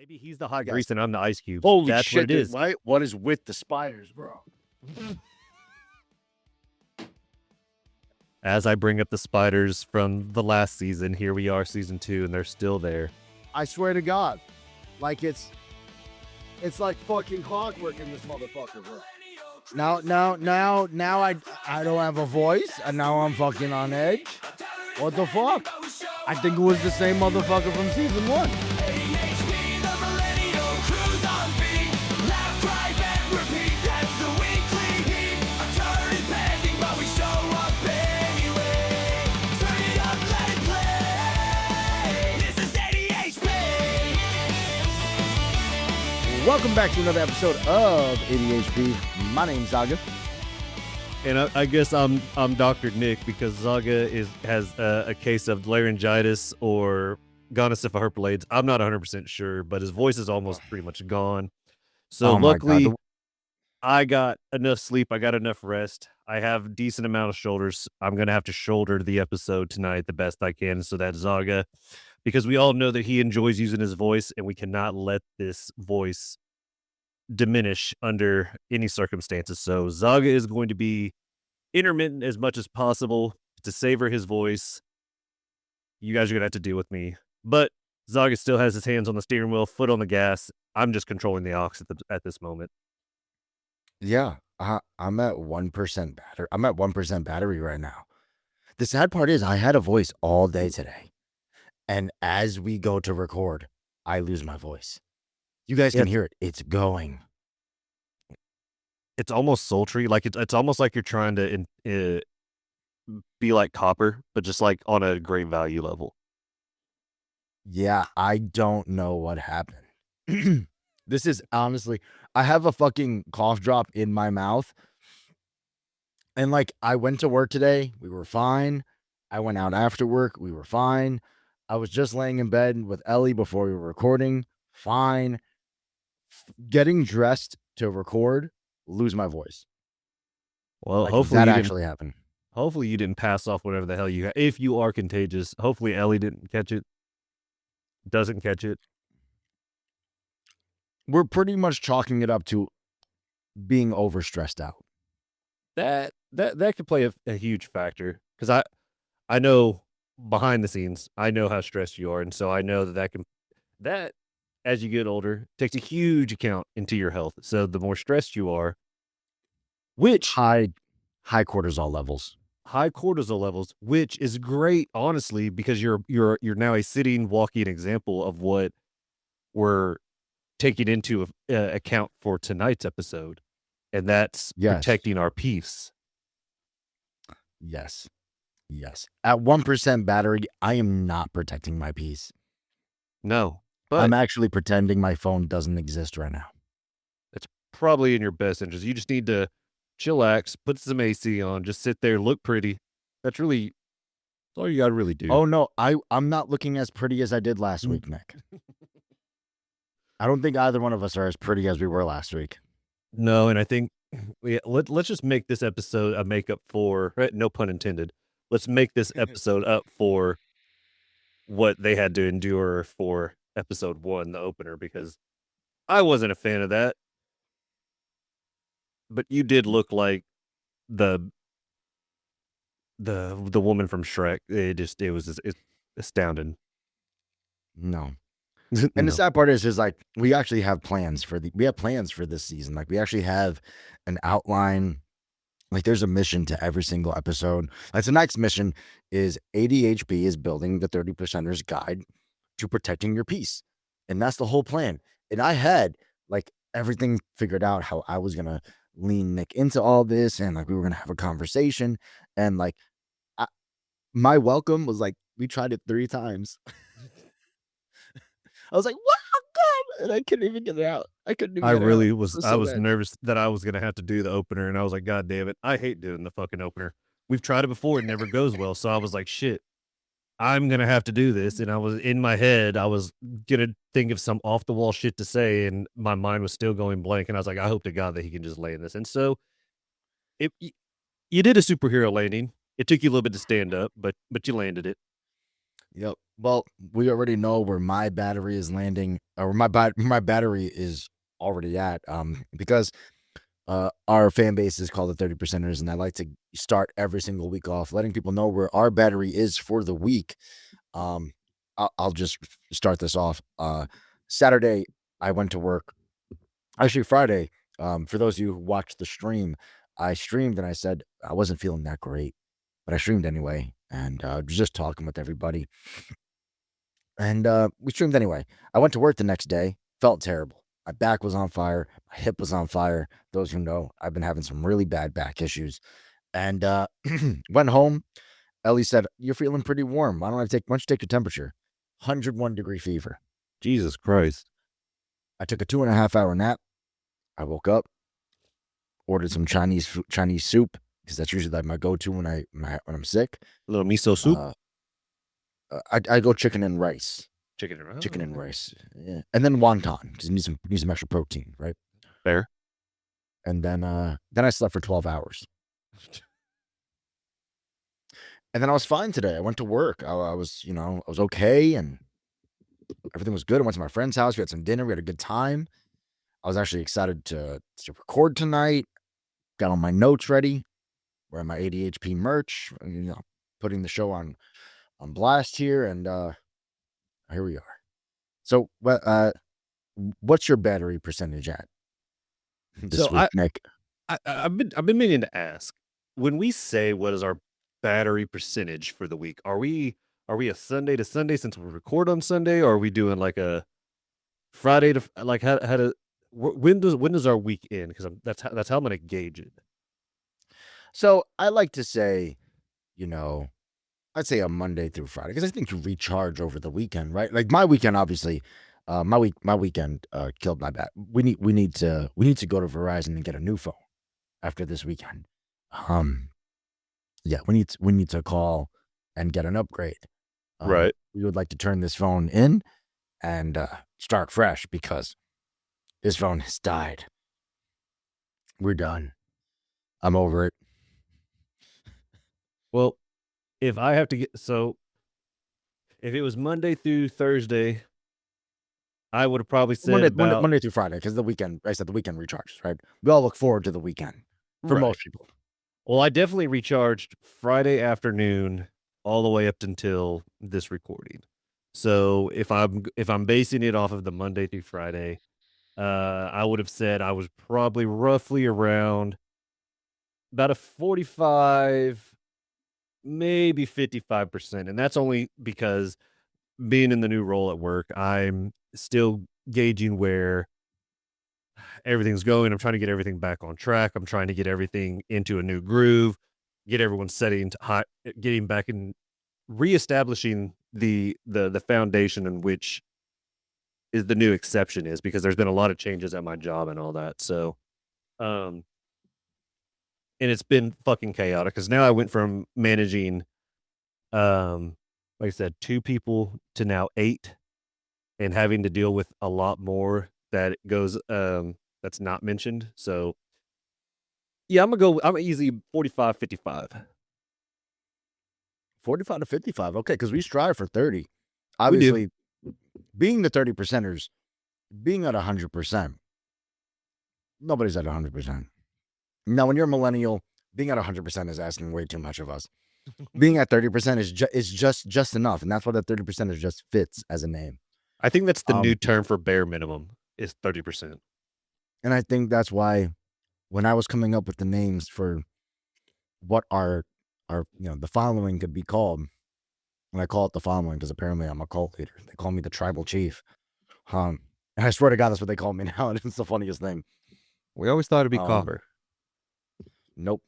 Maybe he's the hot Yes. grease and I'm the ice cubes. Holy That's shit, what it dude, is. what is with the spiders, bro? As I bring up the spiders from the last season, here we are, season 2, and they're still there. I swear to God, like it's like fucking clockwork in this motherfucker, bro. Now I don't have a voice, and now I'm fucking on edge. What the fuck? I think it was the same motherfucker from season 1. ADHP, the Millennial cruise on beat. Laugh, cry, and repeat. That's the weekly heat. Our turn is pending, but we show up anyway. Turn it up, let it play. This is ADHP. Welcome back to another episode of ADHP. My name's Zaga. And I guess I'm Dr. Nick because Zaga has a case of laryngitis or gonosyphoherpalades. I'm not 100% sure, but his voice is almost pretty much gone. So luckily, I got enough sleep. I got enough rest. I have decent amount of shoulders. I'm going to have to shoulder the episode tonight the best I can. So that's Zaga, because we all know that he enjoys using his voice, and we cannot let this voice diminish under any circumstances. So Zaga is going to be intermittent as much as possible to savor his voice. You guys are gonna have to deal with me, but Zaga still has his hands on the steering wheel, foot on the gas. I'm just controlling the aux at this moment. Yeah, I'm at 1% battery. I'm at 1% battery right now. The sad part is I had a voice all day today, and as we go to record, I lose my voice. You guys can hear it. It's going. It's almost sultry. Like it's almost like you're trying to be like copper, but just like on a great value level. Yeah, I don't know what happened. This is honestly, I have a fucking cough drop in my mouth. And like, I went to work today. We were fine. I went out after work. We were fine. I was just laying in bed with Ellie before we were recording. Fine. Getting dressed to record, lose my voice. Well, Like, hopefully that you actually happened. Hopefully you didn't pass off whatever the hell you have. If you are contagious, hopefully Ellie didn't catch it. Doesn't catch it. We're pretty much chalking it up to being overstressed out. That could play a huge factor, because I know behind the scenes, I know how stressed you are, and so I know that as you get older takes a huge account into your health. So the more stressed you are, which High cortisol levels. high cortisol levels, which is great, honestly, because you're now a sitting, walking example of what we're taking into account for tonight's episode, and that's protecting our peace. Yes. At 1% battery, I am not protecting my peace. No, but I'm actually pretending my phone doesn't exist right now. it's probably in your best interest. You just need to chillax, put some AC on, just sit there, look pretty. That's all you got to really do. Oh no, I'm not looking as pretty as I did last week, Nick. I don't think either one of us are as pretty as we were last week. No, and I think let's just make this episode a makeup for, no pun intended. Let's make this episode up for what they had to endure for episode 1, the opener, because I wasn't a fan of that. But you did look like the woman from Shrek. It was astounding. No. And the sad part is like we actually have plans for this season. Like we actually have an outline. Like there's a mission to every single episode. Like tonight's mission is ADHP is building the 30%ers guide to protecting your peace. And that's the whole plan. And I had like everything figured out, how I was going to lean Nick into all this, and like we were going to have a conversation, and like my welcome was like, we tried it 3 times. I was like, welcome, and I couldn't even get it out. I was nervous that I was going to have to do the opener, and I was like, God damn it. I hate doing the fucking opener. We've tried it before. It never goes well. So I was like, shit, I'm going to have to do this. And I was in my head, I was going to think of some off the wall shit to say, and my mind was still going blank. And I was like, I hope to God that he can just land this. And so you did a superhero landing. It took you a little bit to stand up, but you landed it. Yep. Well, we already know where my battery is landing, or where my battery is already at. Because our fan base is called the 30 percenters, and I like to start every single week off letting people know where our battery is for the week. I'll just start this off. Saturday, I went to work. Actually, Friday. For those of you who watched the stream, I streamed and I said I wasn't feeling that great, but I streamed anyway, and was just talking with everybody. And we streamed anyway. I went to work the next day, felt terrible. My back was on fire. My hip was on fire. Those who know, I've been having some really bad back issues. And went home. Ellie said, "You're feeling pretty warm. Why don't you take your temperature?" 101-degree fever. Jesus Christ. I took a 2.5-hour nap. I woke up, ordered some Chinese soup, because that's usually like my go-to when I'm sick. A little miso soup. I go chicken and rice. Chicken and Rice. Yeah. And then wonton, because you need some extra protein, right? Fair. And then I slept for 12 hours. And then I was fine today. I went to work. I was okay, and everything was good. I went to my friend's house. We had some dinner. We had a good time. I was actually excited to record tonight. Got all my notes ready. Wearing my ADHP merch. Putting the show on blast here, and here we are. So, what's your battery percentage at this week, Nick? I've been meaning to ask, when we say what is our battery percentage for the week, are we a Sunday to Sunday since we record on Sunday, or are we doing like a Friday to like how to when does our week end? Because that's how I'm gonna gauge it. So I like to say, I'd say a Monday through Friday, because I think you recharge over the weekend, right? Like my weekend, obviously, my weekend killed my back. We need to go to Verizon and get a new phone after this weekend. Yeah, we need to call and get an upgrade. Right. We would like to turn this phone in and start fresh, because this phone has died. We're done. I'm over it. Well, if I have to if it was Monday through Thursday, I would have probably said Monday through Friday, because the weekend, I said the weekend recharges, right? We all look forward to the weekend for most people. Well, I definitely recharged Friday afternoon all the way up until this recording. So if I'm basing it off of the Monday through Friday, I would have said I was probably roughly around about a 45, maybe 55%. And that's only because being in the new role at work, I'm still gauging where everything's going. I'm trying to get everything back on track. I'm trying to get everything into a new groove, get everyone getting back and reestablishing the foundation in which is the new exception is, because there's been a lot of changes at my job and all that. So, and it's been fucking chaotic, because now I went from managing, like I said, 2 people to now 8, and having to deal with a lot more that goes, that's not mentioned. So yeah, I'm easy 45, 55. 45 to 55. Okay, because we strive for 30. Obviously, being the 30 percenters, being at 100%, nobody's at 100%. Now, when you're a millennial, being at 100% is asking way too much of us. Being at 30% is just enough, and that's why the 30% just fits as a name. I think that's the new term for bare minimum is 30%. And I think that's why when I was coming up with the names for what our the following could be called, and I call it the following because apparently I'm a cult leader. They call me the tribal chief. And I swear to God, that's what they call me now. And it's the funniest thing. We always thought it'd be Copper. Nope.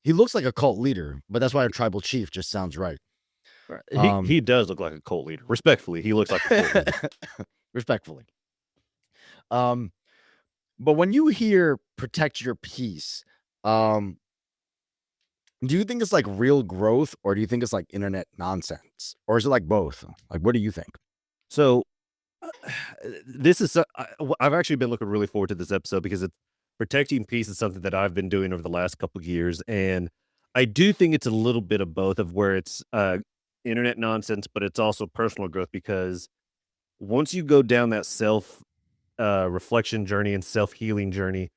He looks like a cult leader, but that's why a tribal chief just sounds right. He does look like a cult leader. Respectfully, he looks like a cult leader. Respectfully. But when you hear protect your peace, do you think it's like real growth, or do you think it's like internet nonsense, or is it like both? Like, what do you think? So this is I've actually been looking really forward to this episode, because protecting peace is something that I've been doing over the last couple of years, and I do think it's a little bit of both, of where it's internet nonsense, but it's also personal growth because once you go down that self reflection journey and self healing journey,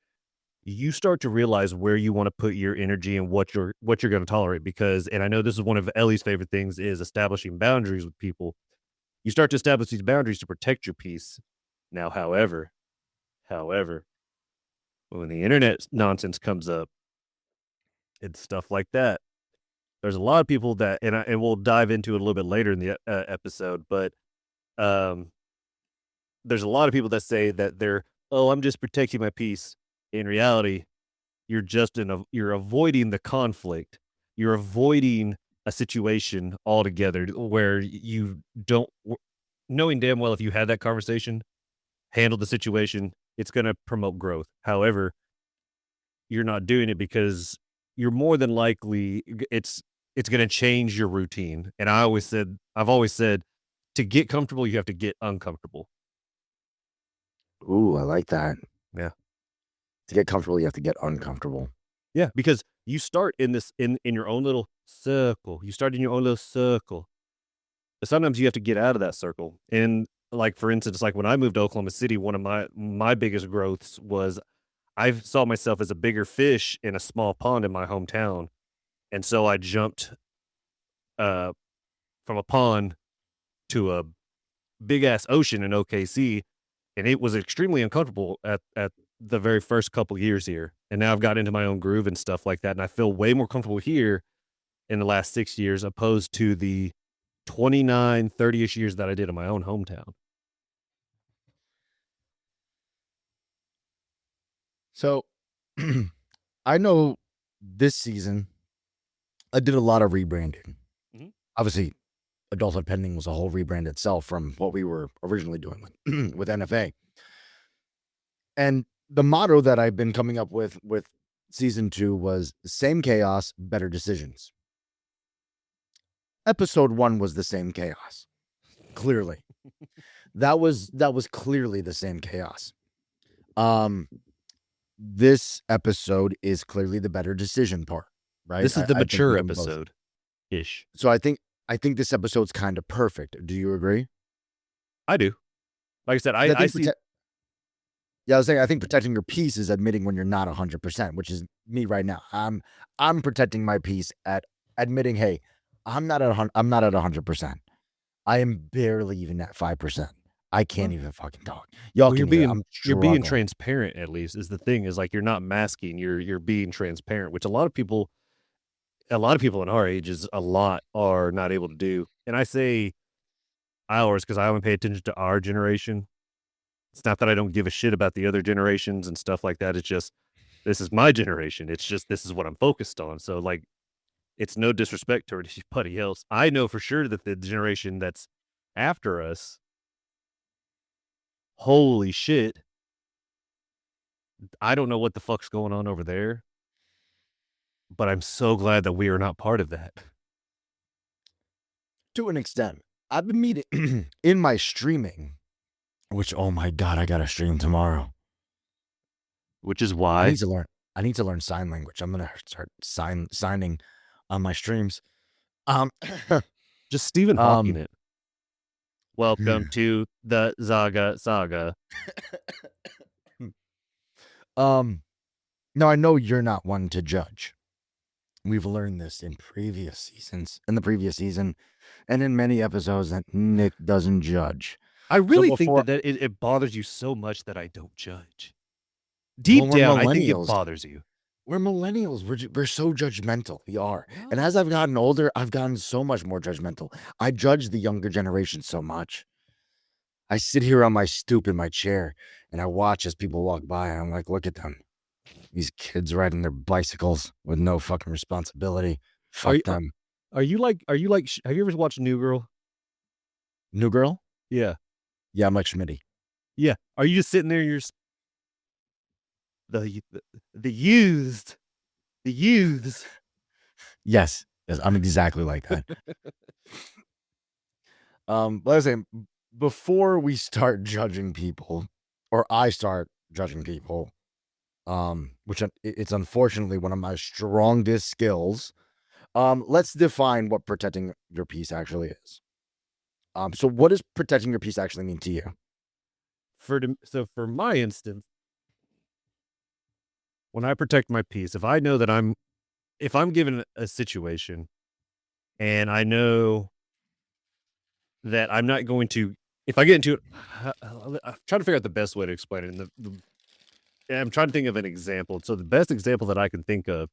you start to realize where you want to put your energy and what you're going to tolerate. Because, and I know this is one of Ellie's favorite things is establishing boundaries with people. You start to establish these boundaries to protect your peace. Now, however, when the internet nonsense comes up, it's stuff like that. There's a lot of people that, and we'll dive into it a little bit later in the episode, but um, there's a lot of people that say that oh, I'm just protecting my peace. In reality, you're avoiding the conflict. You're avoiding a situation altogether where you don't, knowing damn well if you had that conversation, handle the situation, it's going to promote growth. However, you're not doing it because you're more than likely it's going to change your routine. And I've always said to get comfortable, you have to get uncomfortable. Ooh, I like that. Yeah. To get comfortable, you have to get uncomfortable. Yeah, because you start in your own little circle. You start in your own little circle. But sometimes you have to get out of that circle. And like for instance, like when I moved to Oklahoma City, one of my biggest growths was I saw myself as a bigger fish in a small pond in my hometown. And so I jumped from a pond to a big ass ocean in OKC, and it was extremely uncomfortable at the very first couple years here. And now I've got into my own groove and stuff like that, and I feel way more comfortable here in the last 6 years opposed to the 29, 30-ish years that I did in my own hometown. So I know this season I did a lot of rebranding. Mhm. Obviously, Adulthood Pending was a whole rebrand itself from what we were originally doing with NFA. And the motto that I've been coming up with season 2 was same chaos, better decisions. Episode 1 was the same chaos. Clearly. that was clearly the same chaos. This episode is clearly the better decision part, right? This is the I think mature we have them both. episode ish. So I think this episode's kind of perfect. Do you agree? I do. Like I said, I think see. Yeah, I was saying I think protecting your peace is admitting when you're not 100%, which is me right now. I'm protecting my peace at admitting, hey, I'm not at 100%. I am barely even at 5%. I can't even fucking talk. Y'all Well, can hear, I'm you're being struggling. transparent. At least is the thing is like you're not masking. You're being transparent, which a lot of people in our ages are not able to do. And I say ours because I only pay attention to our generation. It's not that I don't give a shit about the other generations and stuff like that. It's just this is my generation. It's just this is what I'm focused on. So like, it's no disrespect to anybody else. I know for sure that the generation that's after us, holy shit, I don't know what the fuck's going on over there, but I'm so glad that we are not part of that. To an extent. I've been meeting in my streaming, which, oh my God, I got to stream tomorrow. Which is I why need to learn sign language. I'm going to start signing on my streams. just Stephen Hawking it. Welcome to the Zaga saga. Now I know you're not one to judge. We've learned this in the previous season, and in many episodes that Nick doesn't judge. I really think before- that it bothers you so much that I don't judge. Deep we're down, I think it millennials. bothers you. We're millennials. We're so judgmental. We are. And as I've gotten older, I've gotten so much more judgmental. I judge the younger generation so much. I sit here on my stoop in my chair and I watch as people walk by and I'm like, look at them. These kids riding their bicycles with no fucking responsibility. Fuck them. Are you like, have you ever watched New Girl? New Girl? Yeah. Yeah, I'm like Schmitty. Yeah. Are you just sitting there, you're the youths. Yes, I'm exactly like that. But I was saying, before we start judging people, or I start judging people, which it's unfortunately one of my strongest skills. Let's define what protecting your peace actually is. So what does protecting your peace actually mean to you? So for my instance, when I protect my peace, if I know that if I'm given a situation and I know that I'm not going to, if I get into it, I'm trying to figure out the best way to explain it. And I'm trying to think of an example. So the best example that I can think of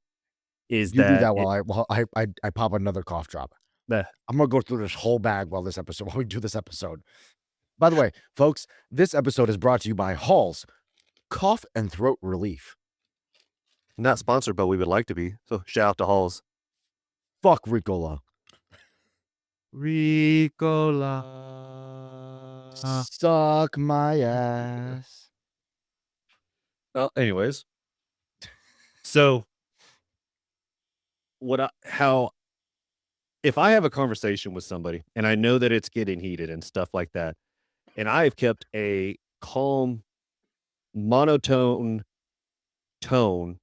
is You do that that while I pop another cough drop. I'm gonna go through this whole bag while we do this episode. By the way, folks, this episode is brought to you by Hall's Cough and Throat Relief. not sponsored, but we would like to be. So shout out to Halls. Fuck Ricola. Ricola. Suck my ass. Well, anyways. So if I have a conversation with somebody and I know that it's getting heated and stuff like that, and I've kept a calm, monotone tone,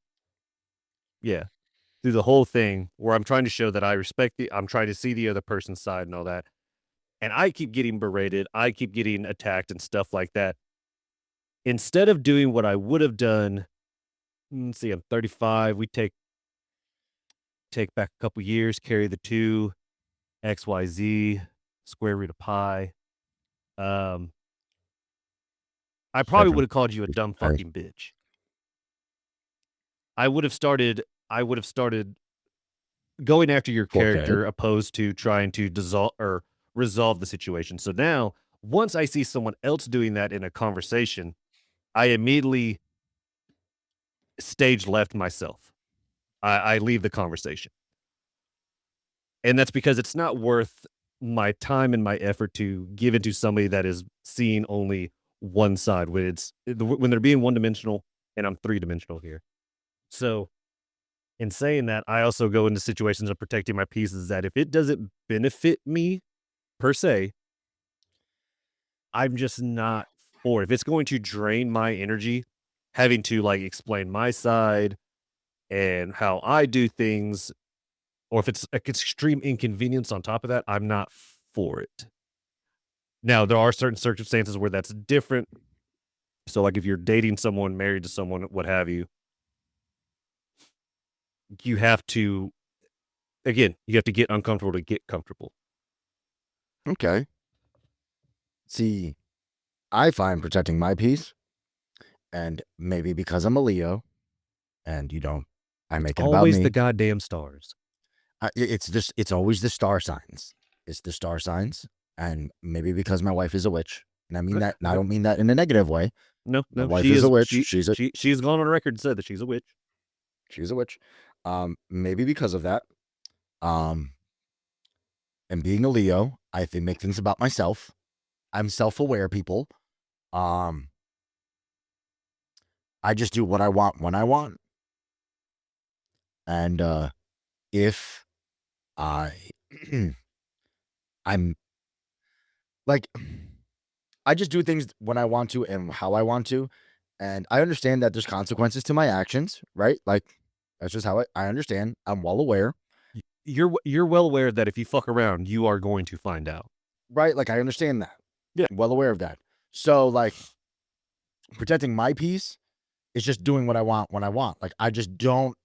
through the whole thing, where I'm trying to show that I respect I'm trying to see the other person's side and all that, and I keep getting berated, I keep getting attacked and stuff like that. Instead of doing what I would have done, let's see, I'm 35, we take back a couple years, carry the 2, XYZ, square root of pi. I probably would have called you a dumb fucking bitch. I would have started going after your character opposed to trying to resolve the situation. So now, once I see someone else doing that in a conversation, I immediately stage left myself. I leave the conversation. And that's because it's not worth my time and my effort to give into somebody that is seeing only one side when they're being one-dimensional and I'm three-dimensional here. So in saying that, I also go into situations of protecting my pieces that if it doesn't benefit me per se, I'm just not for it. If it's going to drain my energy, having to like explain my side and how I do things, or if it's an extreme inconvenience on top of that, I'm not for it. Now, there are certain circumstances where that's different. So like if you're dating someone, married to someone, what have you, you have to get uncomfortable to get comfortable. Okay. See, I find protecting my peace, and maybe because I'm a Leo, and I make it about me. Always the goddamn stars. It's always the star signs. It's the star signs, and maybe because my wife is a witch, and I mean that. And I don't mean that in a negative way. No, my wife is a witch. She's gone on record and said that she's a witch. She's a witch. Maybe because of that. And being a Leo, I make things about myself. I'm self-aware, people. I just do what I want when I want. And if I'm like, I just do things when I want to and how I want to. And I understand that there's consequences to my actions, right? Like, that's just how I understand. I'm well aware. You're well aware that if you fuck around, you are going to find out. Right? Like, I understand that. Yeah. I'm well aware of that. So, like, protecting my peace is just doing what I want when I want. Like, I just don't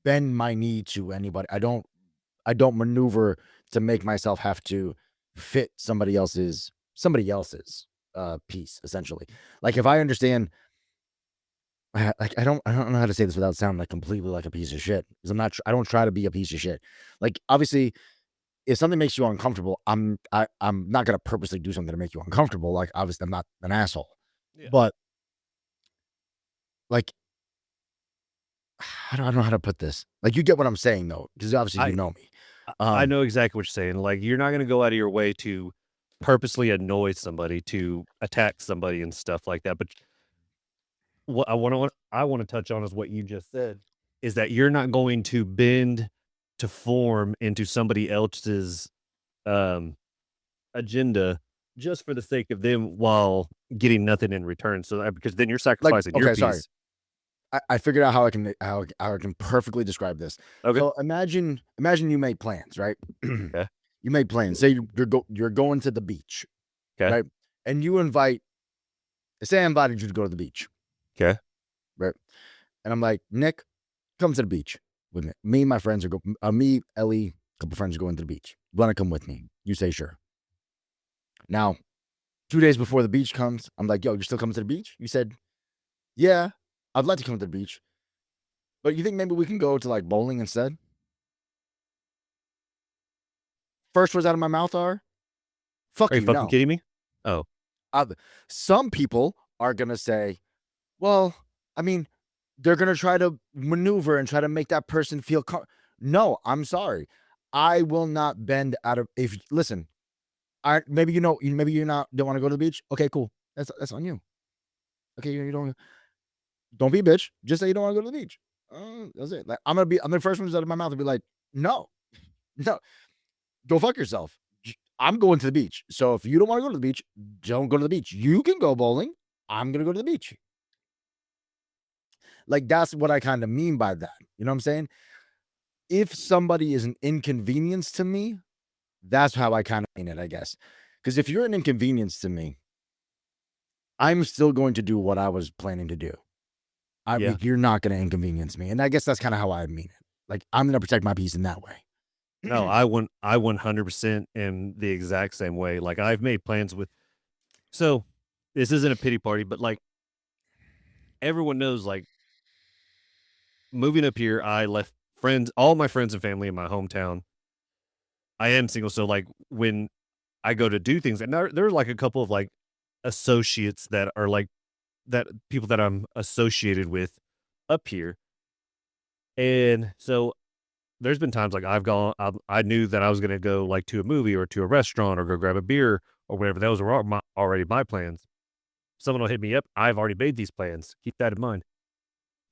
bend my knee to anybody. I don't maneuver to make myself have to fit somebody else's peace, essentially. Like, if I understand, like, I don't know how to say this without sounding like completely like a piece of shit, because I don't try to be a piece of shit. Like, obviously, if something makes you uncomfortable, I'm not gonna purposely do something to make you uncomfortable. Like, obviously, I'm not an asshole. Yeah. But like, I don't know how to put this. Like, you get what I'm saying, though, because obviously you know me. I know exactly what you're saying. Like, you're not going to go out of your way to purposely annoy somebody, to attack somebody and stuff like that. But what I want to touch on is what you just said, is that you're not going to bend to form into somebody else's agenda just for the sake of them while getting nothing in return. So because then you're sacrificing your peace. Sorry. I figured out how I can perfectly describe this. Okay. So imagine you make plans, right? Okay. You make plans. Say you're going to the beach, Okay. right? And you invite. Say I invited you to go to the beach, Okay. right? And I'm like, Nick, come to the beach with me. Me and my friends are me, Ellie, a couple friends are going to the beach. Want to come with me? You say sure. Now, 2 days before the beach comes, I'm like, yo, you're still coming to the beach? You said, yeah, I'd like to come to the beach. But you think maybe we can go to like bowling instead? First words out of my mouth are, fuck Are you you, fucking no. kidding me? Oh, Some people are going to say, well, I mean, they're going to try to maneuver and try to make that person feel no, I'm sorry. I will not bend out of listen, maybe you don't want to go to the beach. Okay, cool. That's on you. Okay, you don't be a bitch. Just say you don't want to go to the beach. That's it. Like I'm the first ones out of my mouth to be like, no, no, go fuck yourself. I'm going to the beach. So if you don't want to go to the beach, don't go to the beach. You can go bowling. I'm gonna go to the beach. Like that's what I kind of mean by that. You know what I'm saying? If somebody is an inconvenience to me, that's how I kind of mean it, I guess. Because if you're an inconvenience to me, I'm still going to do what I was planning to do. Yeah. You're not going to inconvenience me. And I guess that's kind of how I mean it. Like, I'm going to protect my peace in that way. No, I 100% am the exact same way. Like I've made plans with. So this isn't a pity party, but like everyone knows, like moving up here, I left all my friends and family in my hometown. I am single, so like when I go to do things, and there are like a couple of like associates that are like that people that I'm associated with up here, and so there's been times like I knew that I was gonna go like to a movie or to a restaurant or go grab a beer or whatever. Those were already my plans. Someone will hit me up. I've already made these plans. Keep that in mind.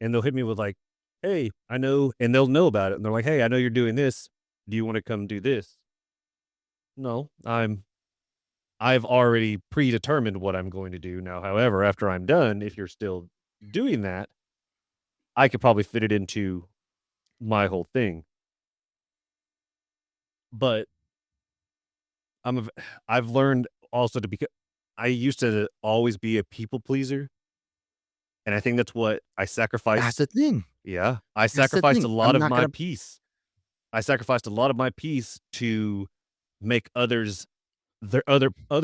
And they'll hit me with like, "Hey, I know," and they'll know about it. And they're like, "Hey, I know you're doing this. Do you want to come do this?" No, I've already predetermined what I'm going to do now. However, after I'm done, if you're still doing that, I could probably fit it into my whole thing. But I've learned also to be. I used to always be a people pleaser, and I think that's what I sacrificed. That's the thing. Yeah, I the sacrificed a thing. lot I'm of not my gonna- peace. I sacrificed a lot of my peace to make other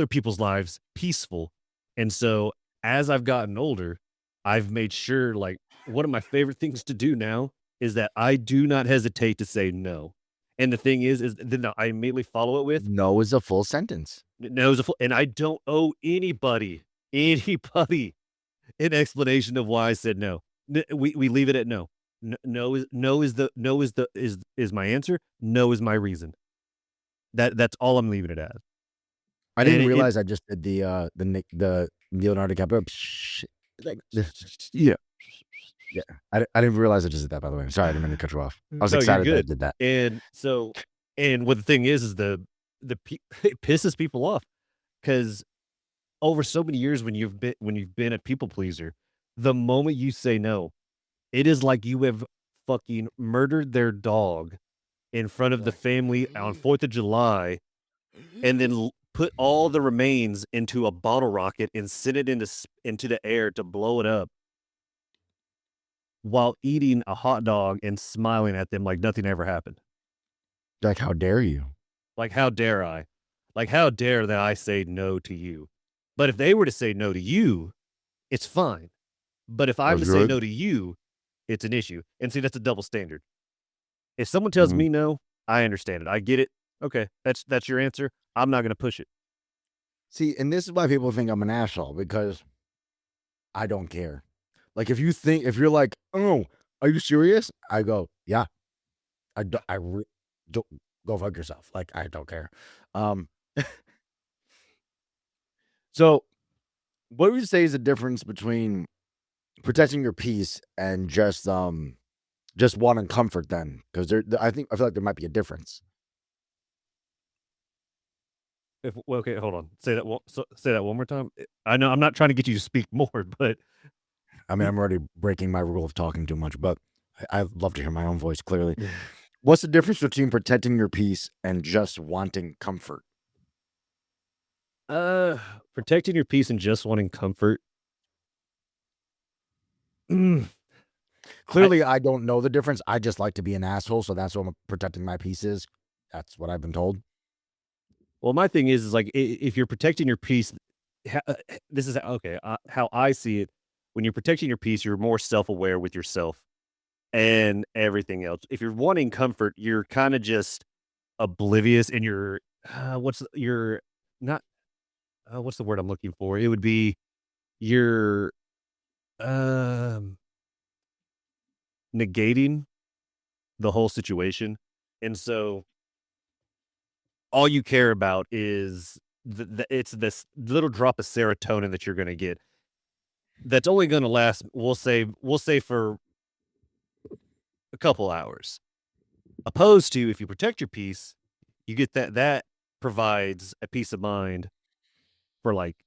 people's lives peaceful. And so as I've gotten older, I've made sure like one of my favorite things to do now is that I do not hesitate to say no. And the thing is then I immediately follow it with No is a full sentence. no is a full, and I don't owe anybody an explanation of why I said no. We leave it at no. No is my answer. No is my reason. That's all I'm leaving it as. I didn't And realize I just did the Leonardo DiCaprio. Like, yeah. I didn't realize I just did that, by the way. I'm sorry, I didn't mean to cut you off. I was No, you're excited that I good. did that. And so, and what the thing is it pisses people off because over so many years when you've been a people pleaser, the moment you say no, it is like you have fucking murdered their dog in front of the family on 4th of July, and then put all the remains into a bottle rocket and send it into the air to blow it up while eating a hot dog and smiling at them like nothing ever happened. Like, how dare you? Like, how dare I? Like, how dare that I say no to you? But if they were to say no to you, it's fine. But if I'm to say no to you, it's an issue. And see, that's a double standard. If someone tells me no, I understand it. I get it. Okay, that's your answer. I'm not going to push it. See, and this is why people think I'm an asshole, because I don't care. Like, if you're like, oh, are you serious? I go, yeah. Don't go fuck yourself. Like, I don't care. So what would you say is the difference between protecting your peace and just wanting comfort then? Because I feel like there might be a difference. Okay, hold on. Say that one more time. I know I'm not trying to get you to speak more, but I mean, I'm already breaking my rule of talking too much, but I'd love to hear my own voice clearly. What's the difference between protecting your peace and just wanting comfort? Protecting your peace and just wanting comfort. Mm, Clearly, I don't know the difference. I just like to be an asshole, so that's what I'm protecting my peace is. That's what I've been told. Well, my thing is like if you're protecting your peace, this is okay. How I see it. When you're protecting your peace, you're more self-aware with yourself and everything else. If you're wanting comfort, you're kind of just oblivious, and you're you're not. What's the word I'm looking for? It would be you're um negating the whole situation, and so all you care about is it's this little drop of serotonin that you're going to get. That's only going to last. We'll say for a couple hours. Opposed to if you protect your peace, you get that provides a peace of mind for like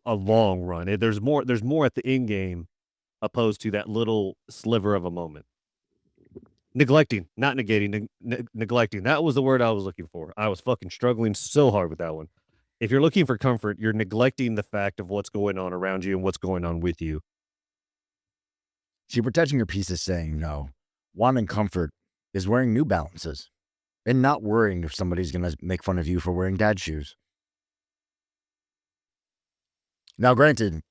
a long run. There's more at the end game opposed to that little sliver of a moment. Neglecting, not negating, neglecting. That was the word I was looking for. I was fucking struggling so hard with that one. If you're looking for comfort, you're neglecting the fact of what's going on around you and what's going on with you. See, protecting your peace is saying no. Wanting comfort is wearing New Balances and not worrying if somebody's going to make fun of you for wearing dad shoes. Now, granted,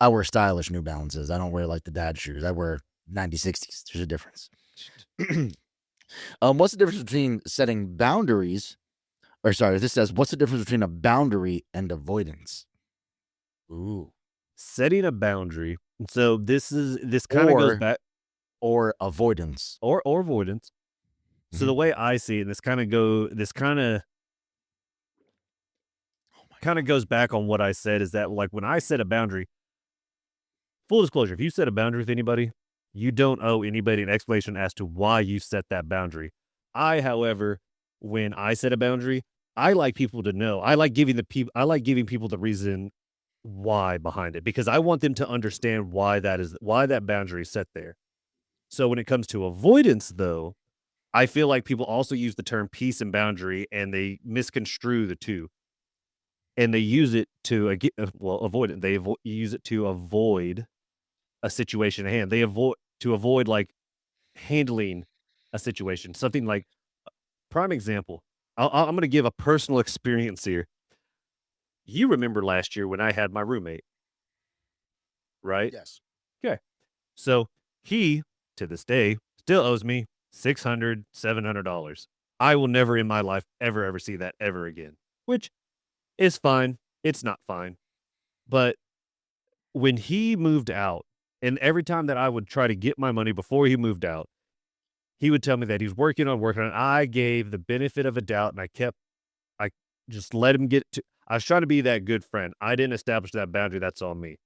I wear stylish New Balances. I don't wear like the dad shoes. I wear 9060s. There's a difference. What's the difference between setting boundaries? Or sorry, this says, what's the difference between a boundary and avoidance? Ooh. Setting a boundary. So this kind of goes back, or avoidance. or avoidance. So the way I see it, this kind of goes back on what I said, is that like when I set a boundary, full disclosure, if you set a boundary with anybody, you don't owe anybody an explanation as to why you set that boundary. However, when I set a boundary, I like people to know. I like giving people the reason why behind it, because I want them to understand why that boundary is set there. So when it comes to avoidance, though, I feel like people also use the term peace and boundary, and they misconstrue the two, and they use it to avoid it. They use it to avoid a situation at hand. They avoid like handling a situation. Something like prime example. I'm going to give a personal experience here. You remember last year when I had my roommate, right? Yes. Okay. So he, to this day, still owes me $600, $700. I will never in my life ever see that ever again, which is fine. It's not fine. But when he moved out, and every time that I would try to get my money before he moved out, he would tell me that he's working on it. I gave the benefit of a doubt, and I just let him get to. I was trying to be that good friend. I didn't establish that boundary. That's on me.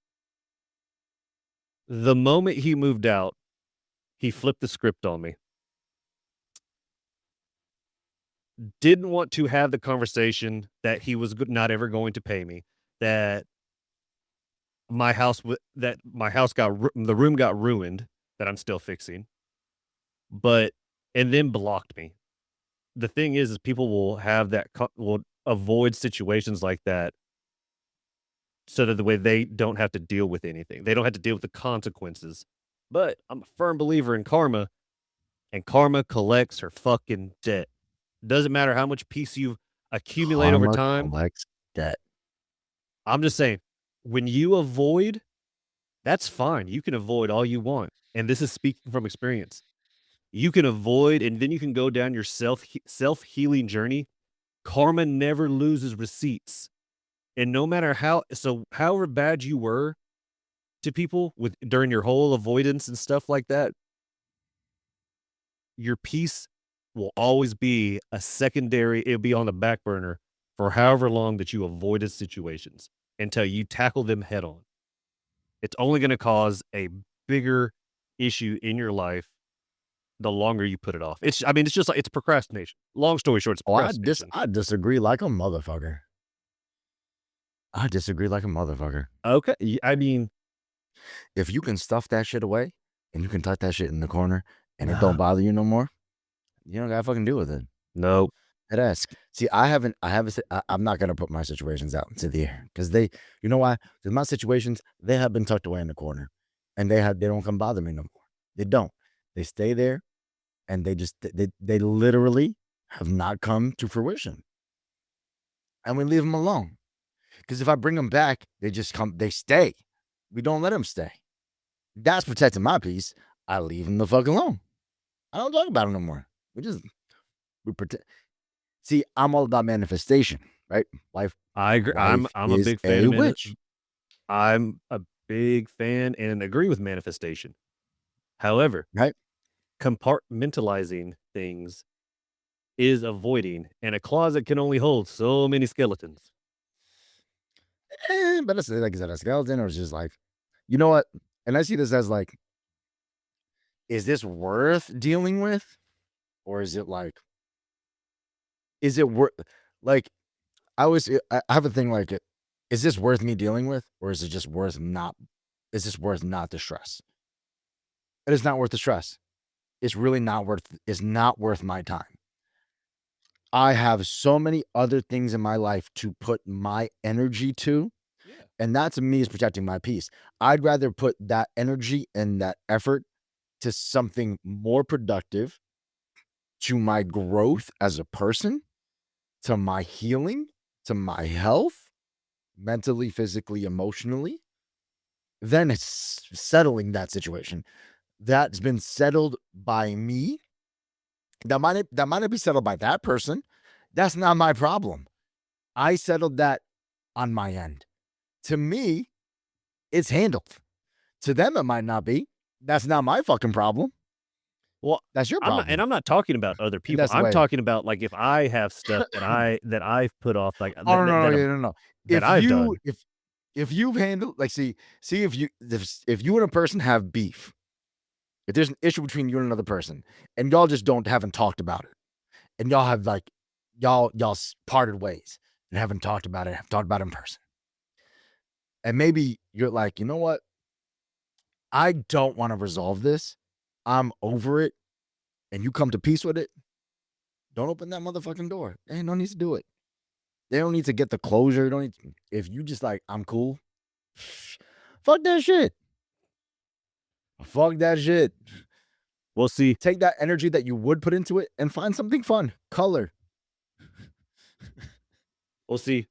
The moment he moved out, he flipped the script on me. Didn't want to have the conversation that he was not ever going to pay me, that my house the room got ruined, that I'm still fixing, and then blocked me. The thing is people will have will avoid situations like that so that the way they don't have to deal with anything. They don't have to deal with the consequences. But I'm a firm believer in karma, and karma collects her fucking debt. Doesn't matter how much peace you accumulate over time. Collects debt. I'm just saying, when you avoid, that's fine. You can avoid all you want. And this is speaking from experience. You can avoid, and then you can go down your self-healing journey. Karma never loses receipts. And no matter however bad you were to people during your whole avoidance and stuff like that, your peace will always be a secondary. It'll be on the back burner for however long that you avoided situations until you tackle them head on. It's only going to cause a bigger issue in your life the longer you put it off. It's just like, it's procrastination. Long story short, it's procrastination. I disagree like a motherfucker. Okay. I mean, If you can stuff that shit away and you can tuck that shit in the corner and it don't bother you no more, you don't gotta fucking deal with it. Nope. It ask. See, I'm not gonna put my situations out into the air because you know why? Because my situations, they have been tucked away in the corner, and they don't come bother me no more. They don't. They stay there, and they literally have not come to fruition, and we leave them alone. Because if I bring them back, they stay. We don't let them stay. That's protecting my peace. I leave them the fuck alone. I don't talk about them no more. We protect. See, I'm all about manifestation, right? I agree. I'm a big fan of witch. I'm a big fan and agree with manifestation. However, right? Compartmentalizing things is avoiding, and a closet can only hold so many skeletons. But it's like, is that a skeleton or is just like, you know what? And I see this as like, is this worth dealing with? Or is it like, is it worth, like, I have a thing like, is this worth me dealing with? Or is it just worth not the stress? It is not worth the stress. It's really not worth my time. I have so many other things in my life to put my energy to. Yeah. And that to me is protecting my peace. I'd rather put that energy and that effort to something more productive, to my growth as a person, to my healing, to my health, mentally, physically, emotionally, then it's settling that situation. That's been settled by me. That might not be settled by that person. That's not my problem. I settled that on my end. To me, it's handled. To them, it might not be. That's not my fucking problem. Well, that's your problem. I'm not talking about other people. I'm talking about like if I have stuff that I've put off, like no. That I've done. If you've handled, like, see if you and a person have beef, if there's an issue between you and another person, and y'all just haven't talked about it, and y'all have like y'all parted ways and haven't talked about it, have talked about it in person, and maybe you're like, you know what, I don't want to resolve this. I'm over it, and you come to peace with it. Don't open that motherfucking door. There ain't no need to do it. They don't need to get the closure. If you just like, I'm cool. Fuck that shit. Fuck that shit. We'll see. Take that energy that you would put into it and find something fun. Color. We'll see.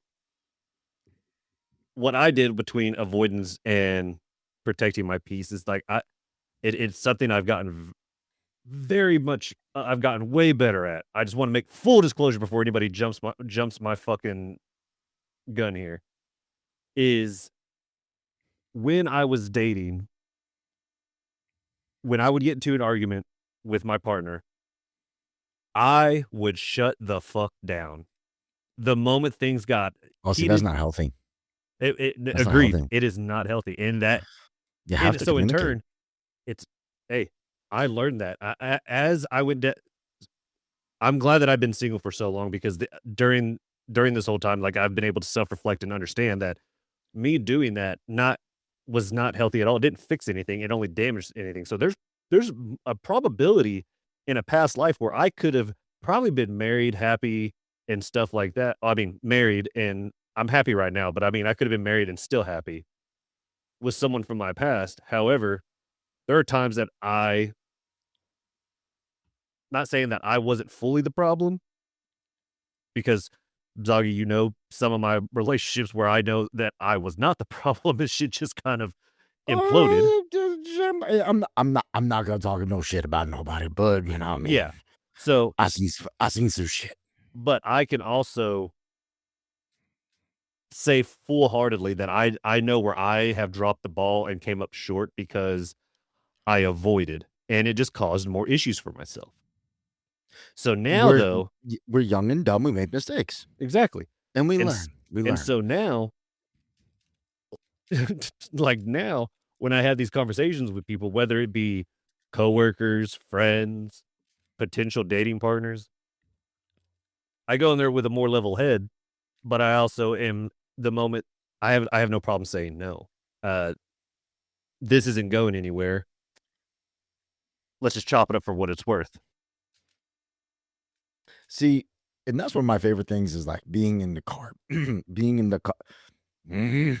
What I did between avoidance and protecting my peace is like it's something I've gotten very much. I've gotten way better at. I just want to make full disclosure before anybody jumps my fucking gun here. Is when I was dating, when I would get into an argument with my partner, I would shut the fuck down. The moment things got heated, see, that's not healthy. Agreed. It is not healthy. And that you have to so in turn, I learned that as I went. I'm glad that I've been single for so long because during this whole time, like I've been able to self-reflect and understand that me doing that was not healthy at all. It didn't fix anything. It only damaged anything. So there's a probability in a past life where I could have probably been married, happy, and stuff like that. I mean, married, and I'm happy right now, but I mean, I could have been married and still happy with someone from my past. However, there are times that not saying that I wasn't fully the problem, because Zaga, you know, some of my relationships where I know that I was not the problem, and shit just kind of imploded. I'm not gonna talk no shit about nobody, but you know what I mean. Yeah. So I seen some shit. But I can also say full-heartedly that I know where I have dropped the ball and came up short because I avoided, and it just caused more issues for myself. So now, we're young and dumb. We make mistakes. Exactly. And we learn. And so now, like now, when I have these conversations with people, whether it be coworkers, friends, potential dating partners, I go in there with a more level head, but I also am the moment I have no problem saying no. this isn't going anywhere. Let's just chop it up for what it's worth. See, and that's one of my favorite things is like being in the car, being in the car, being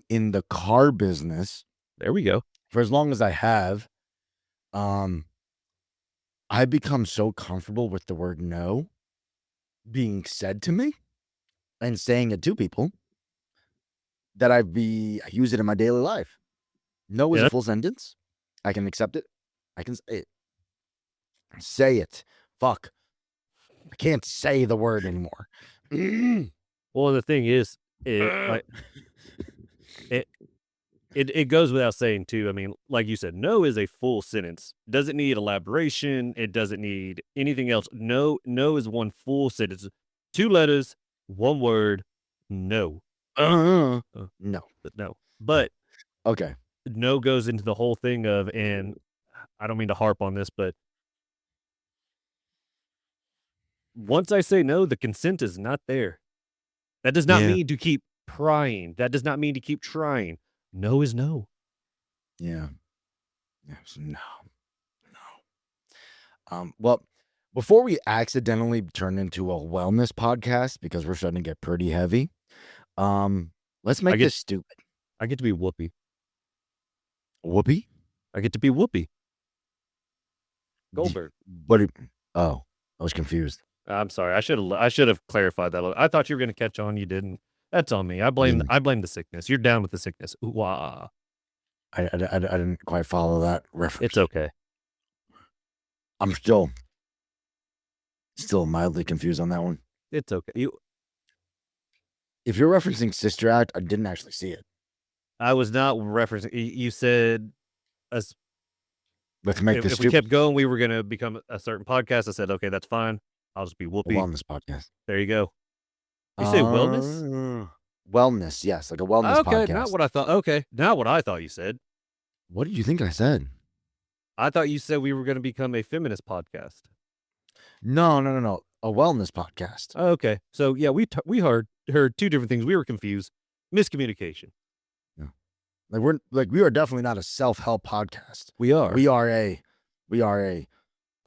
in the car business. There we go. For as long as I have, I become so comfortable with the word no being said to me and saying it to people that I use it in my daily life. No is Yeah. a full sentence. I can accept it. I can say it. Say it. Fuck. I can't say the word anymore. Well, the thing is, it goes without saying too. I mean, like you said, no is a full sentence. Doesn't need elaboration. It doesn't need anything else. No is one full sentence. 2 letters, 1 word. No. No. No. But Okay. no goes into the whole thing of, and I don't mean to harp on this, but once I say no, the consent is not there. That does not mean to keep prying. That does not mean to keep trying. No is no. Yeah. Yes, no. Well, before we accidentally turn into a wellness podcast, because we're starting to get pretty heavy, let's make this stupid. I get to be Whoopi. Whoopi? I get to be Whoopi Goldberg. I was confused. I'm sorry. I should have clarified that. I thought you were going to catch on. You didn't. That's on me. I blame the sickness. You're down with the sickness. Ooh, wah. I didn't quite follow that reference. It's okay. I'm still mildly confused on that one. It's okay. If you're referencing Sister Act, I didn't actually see it. I was not referencing. You said let's make this. If we kept going, we were going to become a certain podcast. I said, okay, that's fine. I'll just be Whoopi. Wellness podcast. There you go. You say wellness? Wellness, yes, like a wellness podcast. Okay, not what I thought. Okay, not what I thought you said. What did you think I said? I thought you said we were going to become a feminist podcast. No. A wellness podcast. Okay, so yeah, we heard 2 different things. We were confused. Miscommunication. Yeah. We are definitely not a self-help podcast. We are. We are a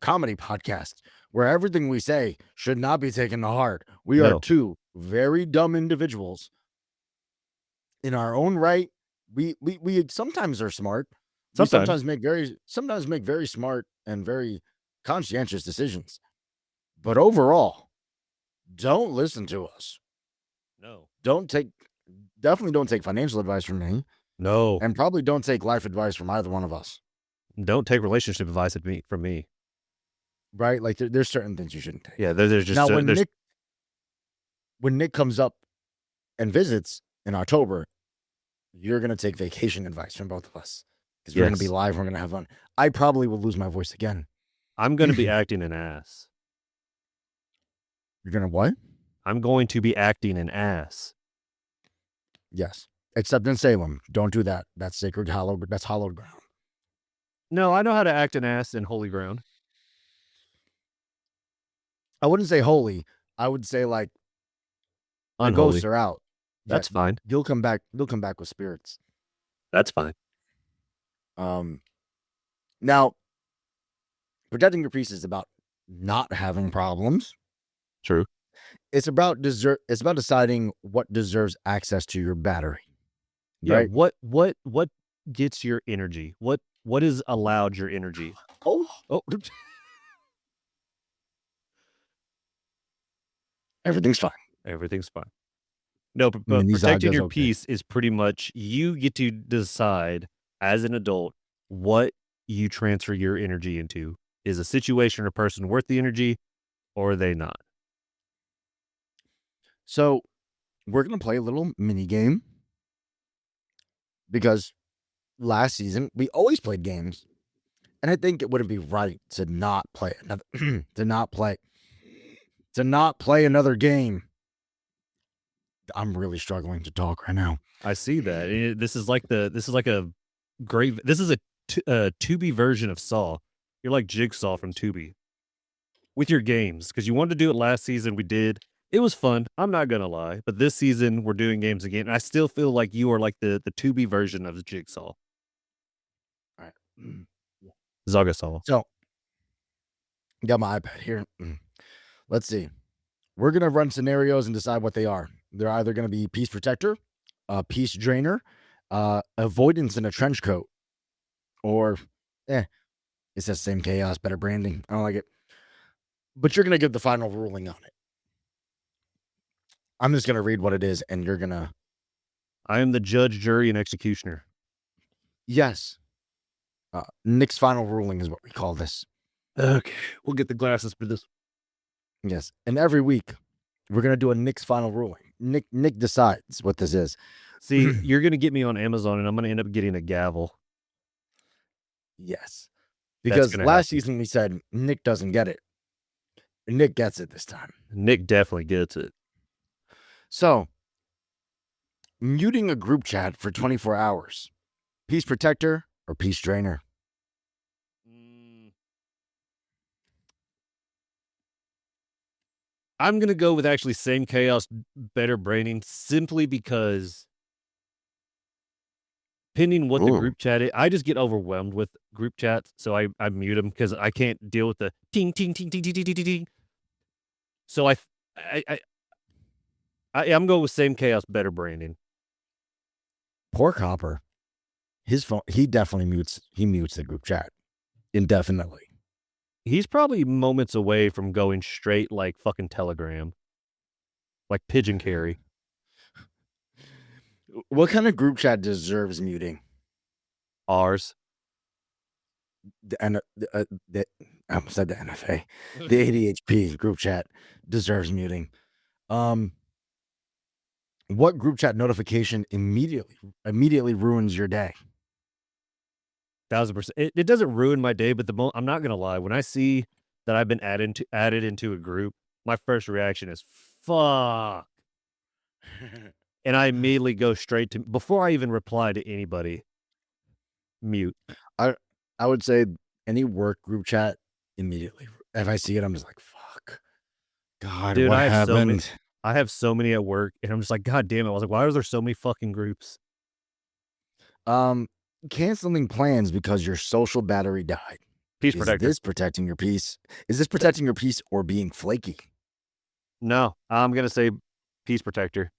comedy podcast where everything we say should not be taken to heart. We are 2 very dumb individuals in our own right. We sometimes are smart. Sometimes make very smart and very conscientious decisions. But overall, don't listen to us. No. Definitely don't take financial advice from me. No. And probably don't take life advice from either one of us. Don't take relationship advice from me. Right? Like there's certain things you shouldn't take. Yeah, there's just now when Nick comes up and visits in October, you're gonna take vacation advice from both of us. Because we're gonna be live, we're gonna have fun. I probably will lose my voice again. I'm gonna be acting an ass. You're gonna what? I'm going to be acting an ass. Yes. Except in Salem. Don't do that. That's sacred, that's hallowed ground. No, I know how to act an ass in holy ground. I wouldn't say holy. I would say like the ghosts are out. That's fine. You'll come back with spirits. That's fine. Now, protecting your peace is about not having problems. True. It's about deciding what deserves access to your battery. Yeah. Right? What gets your energy? What is allowed your energy? Oh. Everything's fine. Everything's fine. No, but protecting your peace is pretty much you get to decide as an adult what you transfer your energy into. Is a situation or person worth the energy, or are they not? So we're going to play a little mini game because last season we always played games, and I think it wouldn't be right to not play another to not play another game. I'm really struggling to talk right now. I see that. This is like a Tubi version of Saw. You're like Jigsaw from Tubi with your games, because you wanted to do it last season. We did. It was fun. I'm not gonna lie, but this season we're doing games again. And I still feel like you are like the 2B version of the Jigsaw. All right. Zaga Saw. So, got my iPad here. Let's see. We're gonna run scenarios and decide what they are. They're either gonna be Peace Protector, Peace Drainer, Avoidance in a Trench Coat, or it says same chaos, better branding. I don't like it. But you're gonna give the final ruling on it. I'm just gonna read what it is, and you're gonna. I am the judge, jury, and executioner. Yes. Nick's final ruling is what we call this. Okay, we'll get the glasses for this. Yes, and every week we're gonna do a Nick's final ruling. Nick decides what this is. See, you're gonna get me on Amazon, and I'm gonna end up getting a gavel. Yes, because gonna last happen. season we said Nick doesn't get it. Nick gets it this time. Nick definitely gets it. So, muting a group chat for 24 hours. Peace Protector or Peace Drainer? I'm gonna go with actually same chaos, better braining, simply because depending what the Ooh. group chat is, I just get overwhelmed with group chats, so I mute them because I can't deal with the ting ting ting ting ting ting ting ting. So I'm going with same chaos, better branding. Poor Copper. His phone, he definitely mutes the group chat indefinitely. He's probably moments away from going straight like fucking Telegram, like pigeon carry. What kind of group chat deserves muting? Ours. I almost said the NFA. The ADHP group chat deserves muting. What group chat notification immediately ruins your day? 1000%. It doesn't ruin my day, but I'm not gonna lie. When I see that I've been added into a group, my first reaction is fuck, and I immediately go straight to, before I even reply to anybody, mute. I would say any work group chat immediately. If I see it, I'm just like, fuck. God, Dude, what I have happened? I have so many at work, and I'm just like, God damn it. I was like, why are there so many fucking groups? Canceling plans because your social battery died. Peace Is Protector. this protecting your peace? Is this protecting your peace or being flaky? No, I'm gonna say Peace Protector.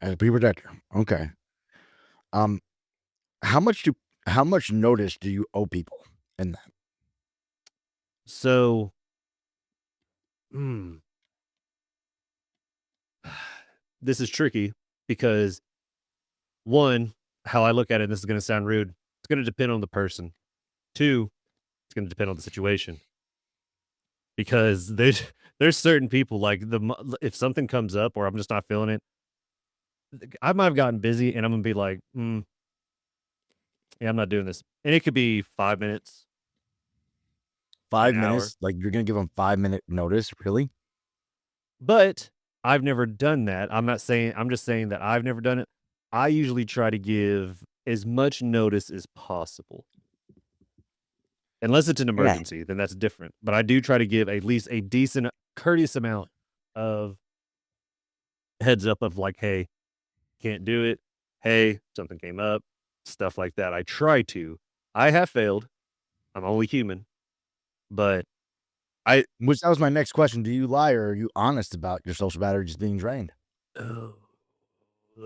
As a peace protector. Okay. How much notice do you owe people in that? So, this is tricky because, one, how I look at it, and this is going to sound rude, it's going to depend on the person. Two, it's going to depend on the situation. Because there's certain people, like, if something comes up or I'm just not feeling it, I might have gotten busy and I'm going to be like, yeah, I'm not doing this. And it could be 5 minutes. 5 An minutes? Like, you're going to give them 5-minute notice? Really? But I've never done that. I'm just saying that I've never done it. I usually try to give as much notice as possible. Unless it's an emergency, then that's different. But I do try to give at least a decent, courteous amount of heads up of like, hey, can't do it. Hey, something came up, stuff like that. I try to. I have failed. I'm only human. But that was my next question. Do you lie or are you honest about your social battery just being drained? Oh,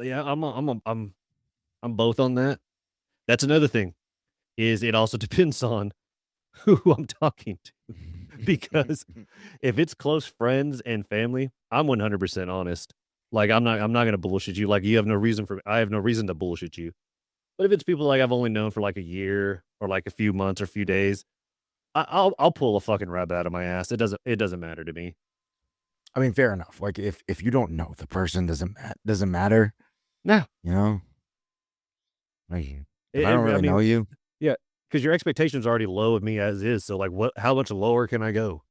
yeah, I'm both on that. That's another thing. Is it also depends on who I'm talking to. Because if it's close friends and family, I'm 100% honest. Like I'm not gonna bullshit you. Like I have no reason to bullshit you. But if it's people like I've only known for like a year or like a few months or a few days, I'll pull a fucking rabbit out of my ass. It doesn't matter to me. I mean, fair enough. Like if you don't know the person, doesn't matter. No, you know. Like, if I don't really know you, yeah, because your expectations are already low of me as is. So like, how much lower can I go?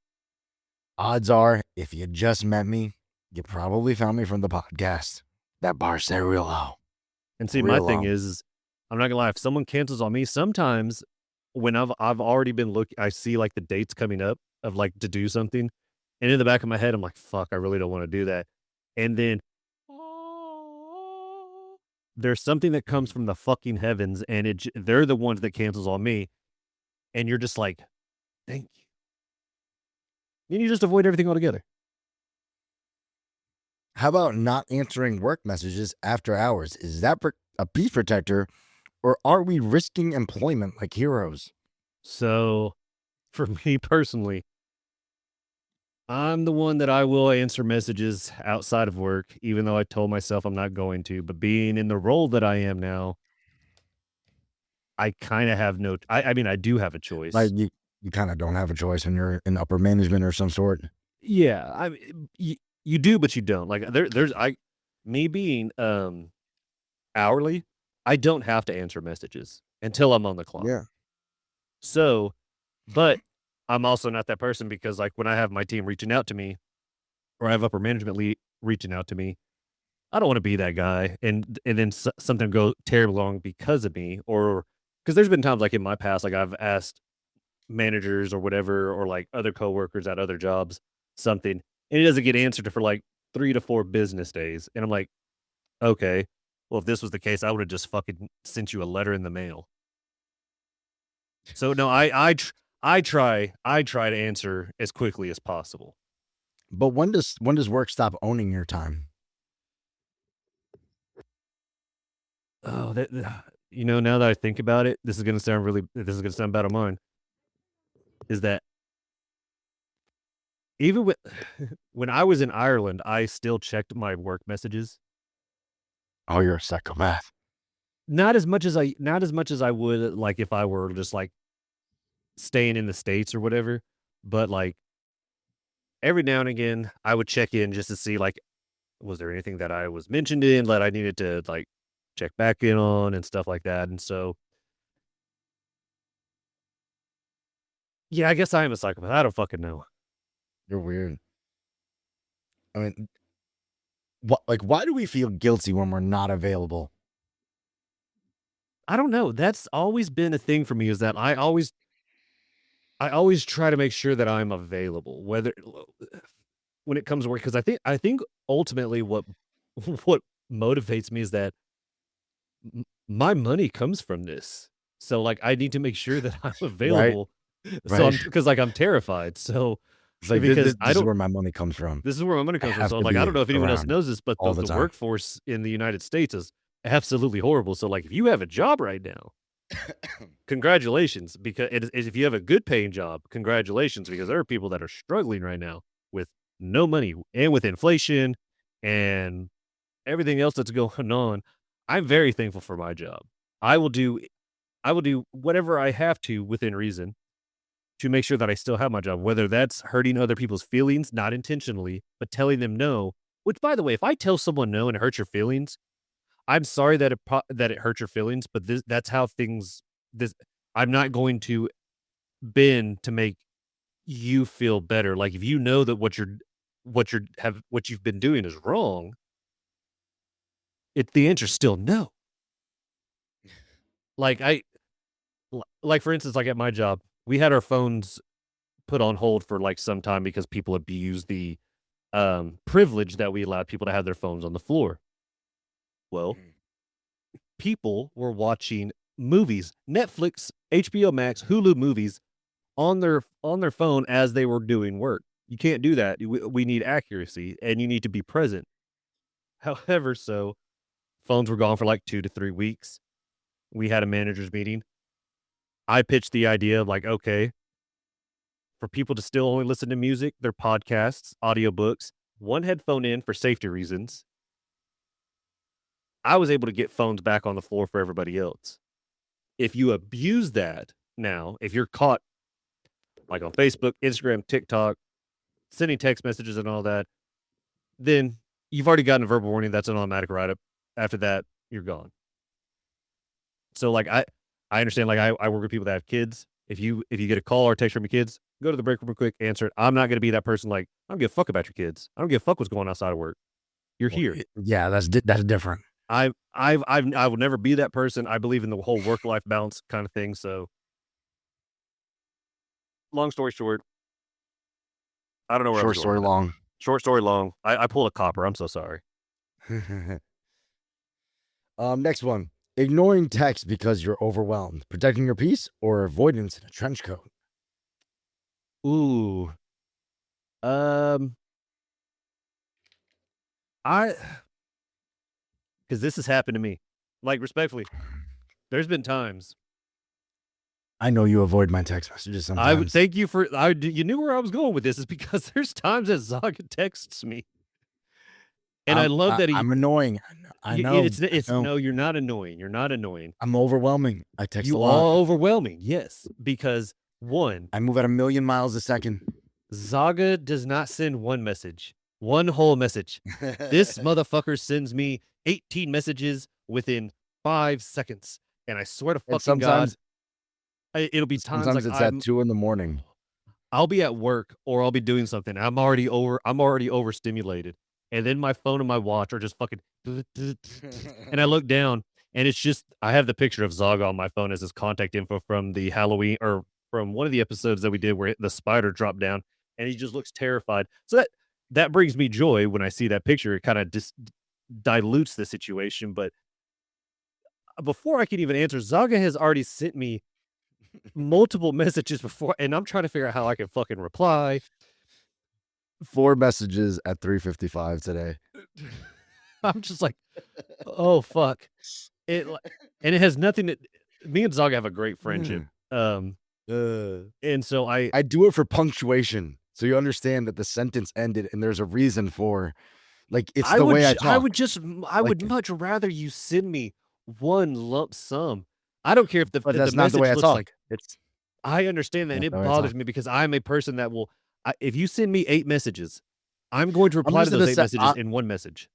Odds are, if you just met me, you probably found me from the podcast. That bar's set real low. And see, my thing is, I'm not gonna lie. If someone cancels on me, sometimes when I've already been looking, I see like the dates coming up of like to do something, And in the back of my head, I'm like, fuck, I really don't want to do that. And then there's something that comes from the fucking heavens, and they're the ones that cancels on me. And you're just like, thank you. And you just avoid everything altogether. How about not answering work messages after hours? Is that a peace protector, or are we risking employment like heroes? So for me personally, I'm the one that I will answer messages outside of work, even though I told myself I'm not going to. But being in the role that I am now, I kind of have I mean, I do have a choice. Like you kind of don't have a choice when you're in upper management or some sort. Yeah, I mean, you do, but you don't. Like me being hourly, I don't have to answer messages until I'm on the clock. Yeah. So, but I'm also not that person, because like when I have my team reaching out to me, or I have upper management reaching out to me, I don't want to be that guy, and then something go terribly wrong because of me, or because there's been times like in my past, like I've asked managers or whatever, or like other coworkers at other jobs something, and it doesn't get answered for like 3 to 4 business days, and I'm like, okay, well, if this was the case, I would have just fucking sent you a letter in the mail. So no, I try to answer as quickly as possible. But when does work stop owning your time? Oh, now that I think about it, this is gonna sound bad on mine. Is that even when I was in Ireland, I still checked my work messages. Oh, you're a psychopath. Not as much as I would like if I were just like staying in the States or whatever, but like every now and again I would check in just to see like, was there anything that I was mentioned in that I needed to like check back in on and stuff like that. And so yeah, I guess I am a psychopath. I don't fucking know. You're weird. I mean, why do we feel guilty when we're not available? I don't know. That's always been a thing for me, is that I always try to make sure that I'm available, whether when it comes to work, because I think ultimately what what motivates me is that my money comes from this. So like I need to make sure that I'm available. So Right. because like I'm terrified. So It's like because this is where my money comes from. this is where my money comes from. have So to like I be don't know if anyone else around knows this, but all the the time. workforce in the United States is absolutely horrible. So like if you have a job right now, congratulations, because if you have a good paying job, congratulations, because there are people that are struggling right now with no money, and with inflation and everything else that's going on. I'm very thankful for my job. I will do whatever I have to within reason to make sure that I still have my job, whether that's hurting other people's feelings, not intentionally, but telling them no. Which, by the way, if I tell someone no and it hurts your feelings, I'm sorry that it hurt your feelings, but that's how things. I'm not going to bend to make you feel better. Like if you know that what you've been doing is wrong, the answer's still no. Like like for instance, like at my job, we had our phones put on hold for like some time because people abused the privilege that we allowed people to have their phones on the floor. Well, people were watching movies, Netflix, HBO Max, Hulu movies on their phone as they were doing work. You can't do that. We need accuracy, and you need to be present. However, so phones were gone for like 2 to 3 weeks. We had a managers meeting. I pitched the idea of like, okay, for people to still only listen to music, their podcasts, audiobooks, one headphone in for safety reasons. I was able to get phones back on the floor for everybody else. If you abuse that now, if you're caught like on Facebook, Instagram, TikTok, sending text messages and all that, then you've already gotten a verbal warning. That's an automatic write-up. After that, you're gone. So like I understand, like I work with people that have kids. If you get a call or text from your kids, go to the break room real quick, answer it. I'm not going to be that person like, I don't give a fuck about your kids. I don't give a fuck what's going on outside of work. You're here. Yeah, that's different. I will never be that person. I believe in the whole work-life balance kind of thing. So long story short, I don't know where I was Short going story with that. long. Short story long. I pulled a copper. I'm so sorry. Next one. Ignoring text because you're overwhelmed. Protecting your peace or avoidance in a trench coat. Ooh. Because this has happened to me. Like, respectfully, there's been times. I know you avoid my text messages sometimes. I would thank you for. You knew where I was going with this, is because there's times that Zaga texts me, and I love that I'm annoying. I know. It's no, you're not annoying. You're not annoying. I'm overwhelming. I text You a lot. are overwhelming. Yes, because one, I move at 1,000,000 miles a second. Zaga does not send one message, one whole message. This motherfucker sends me 18 messages within 5 seconds, and I swear to fucking God, it'll be times sometimes like it's at 2 a.m. I'll be at work or I'll be doing something. I'm already overstimulated. And then my phone and my watch are just fucking and I look down and it's just I have the picture of Zaga on my phone as his contact info from the Halloween or from one of the episodes that we did where the spider dropped down and he just looks terrified. So that brings me joy when I see that picture. It kind of dilutes the situation, but before I can even answer, Zaga has already sent me multiple messages before, and I'm trying to figure out how I can fucking reply. 4 messages at 3:55 today. I'm just like, oh fuck. And it has nothing to me and Zaga have a great friendship. And so I do it for punctuation. So you understand that the sentence ended and there's a reason for it's the way I talk. I would much rather you send me one lump sum. I don't care if But that's not the way I talk. I understand that, and it bothers me because I'm a person that will. If you send me 8 messages, I'm going to reply to those 8 messages in one message.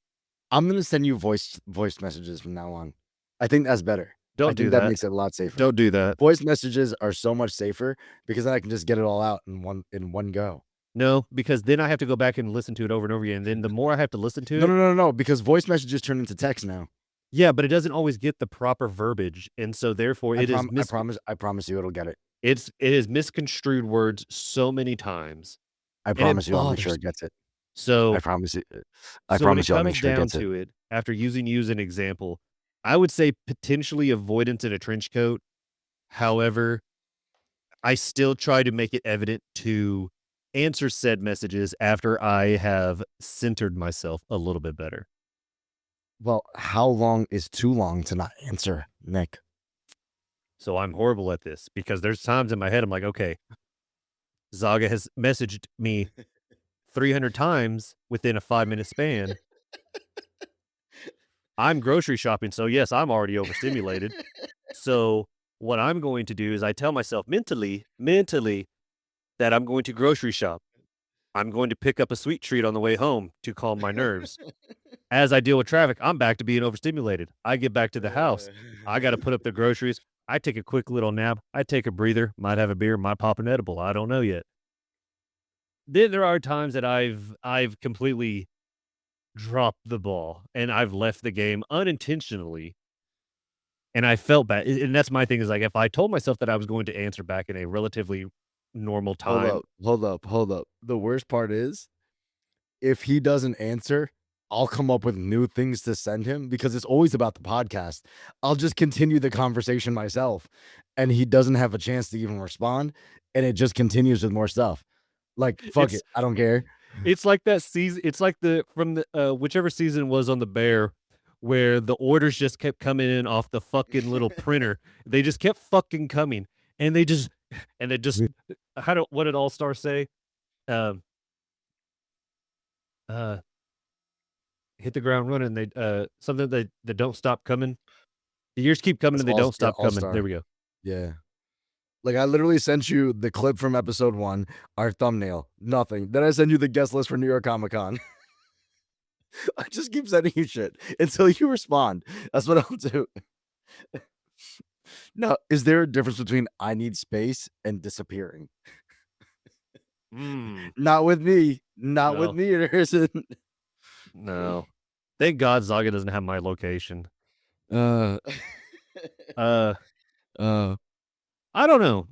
I'm gonna send you voice messages from now on. I think that's better. Don't do that. That makes it a lot safer. Don't do that. Voice messages are so much safer because then I can just get it all out in one go. No, because then I have to go back and listen to it over and over again. And then the more I have to listen to it, no, because voice messages turn into text now. Yeah, but it doesn't always get the proper verbiage, and so therefore I promise you it'll get it. It is misconstrued words so many times. I promise you I'll make sure it gets it. So I promise you I'll make sure it gets it. When it comes down to it, after using you as an example, I would say potentially avoidance in a trench coat. However, I still try to make it evident to answer said messages after I have centered myself a little bit better. Well, how long is too long to not answer, Nick? So I'm horrible at this because there's times in my head I'm like, okay, Zaga has messaged me 300 times within a 5-minute span. I'm grocery shopping, so yes, I'm already overstimulated. So what I'm going to do is I tell myself mentally that I'm going to grocery shop. I'm going to pick up a sweet treat on the way home to calm my nerves. As I deal with traffic, I'm back to being overstimulated. I get back to the house. I got to put up the groceries. I take a quick little nap. I take a breather, might have a beer, might pop an edible. I don't know yet. Then there are times that I've completely dropped the ball and I've left the game unintentionally. And I felt bad. And that's my thing is like, if I told myself that I was going to answer back in a relatively normal time. Hold up. The worst part is if he doesn't answer, I'll come up with new things to send him because it's always about the podcast. I'll just continue the conversation myself and he doesn't have a chance to even respond and it just continues with more stuff. Like, fuck it. I don't care. It's like that season. It's like from the whichever season it was on the Bear where the orders just kept coming in off the fucking little printer. They just kept fucking coming and they just what did All Star say? Hit the ground running. They something they don't stop coming. The years keep coming and they don't stop coming. There we go. Yeah. Like I literally sent you the clip from episode 1, our thumbnail, nothing. Then I send you the guest list for New York Comic Con. I just keep sending you shit until you respond. That's what I'll do. Now, is there a difference between I need space and disappearing? Not with me. Not with me. There isn't. No. Thank God Zaga doesn't have my location. I don't know.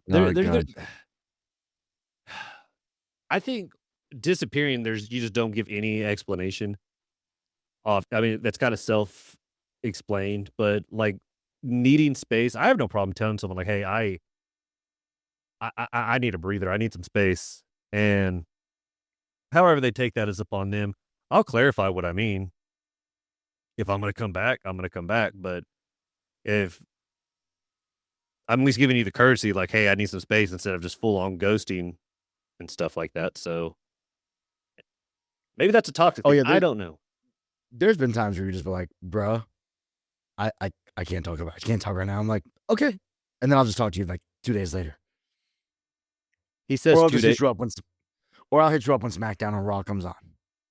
I think disappearing, you just don't give any explanation. I mean, that's kind of self-explained, but like needing space, I have no problem telling someone like, "Hey, I need a breather. I need some space." And however they take that is upon them. I'll clarify what I mean. If I'm going to come back, I'm going to come back. But if I'm at least giving you the courtesy, like, "Hey, I need some space," instead of just full on ghosting and stuff like that. So maybe that's a toxic thing. yeah, I don't know. there's been times where you just be like, bruh, I can't talk I can't talk right now. I'm like, okay. And then I'll just talk to you like 2 days later. He says Or I'll 2 just days. hit you up or I'll hit you up when SmackDown and Raw comes on.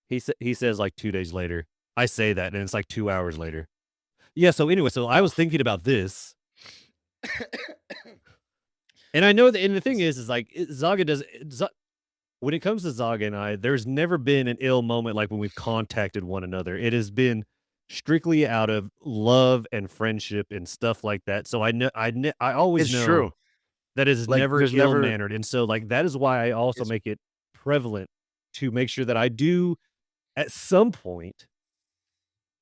He says like 2 days later. I say that, and it's like 2 hours later. Yeah. So anyway, so I was thinking about this, and I know that. And the thing is like Zaga does. When it comes to Zaga and I, there's never been an ill moment like when we've contacted one another. It has been strictly out of love and friendship and stuff like that. So I know I always It's know true. that it is Like, never there's never- ill-mannered, and so like that is why I also It's- make it prevalent to make sure that I do at some point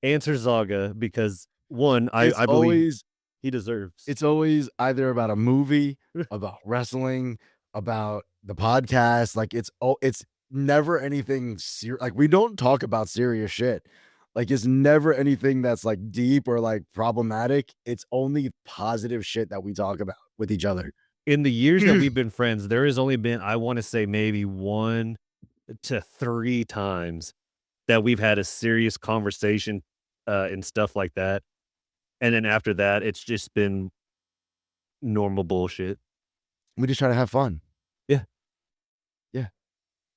answer Zaga, because one, It's I believe always he deserves. it's always either about a movie, about wrestling, about the podcast. Like it's never anything serious. Like we don't talk about serious shit. Like it's never anything that's like deep or like problematic. It's only positive shit that we talk about with each other. In the years that we've been friends, there has only been, I want to say, maybe 1 to 3 times that we've had a serious conversation and stuff like that. And then after that, it's just been normal bullshit. We just try to have fun. Yeah. Yeah.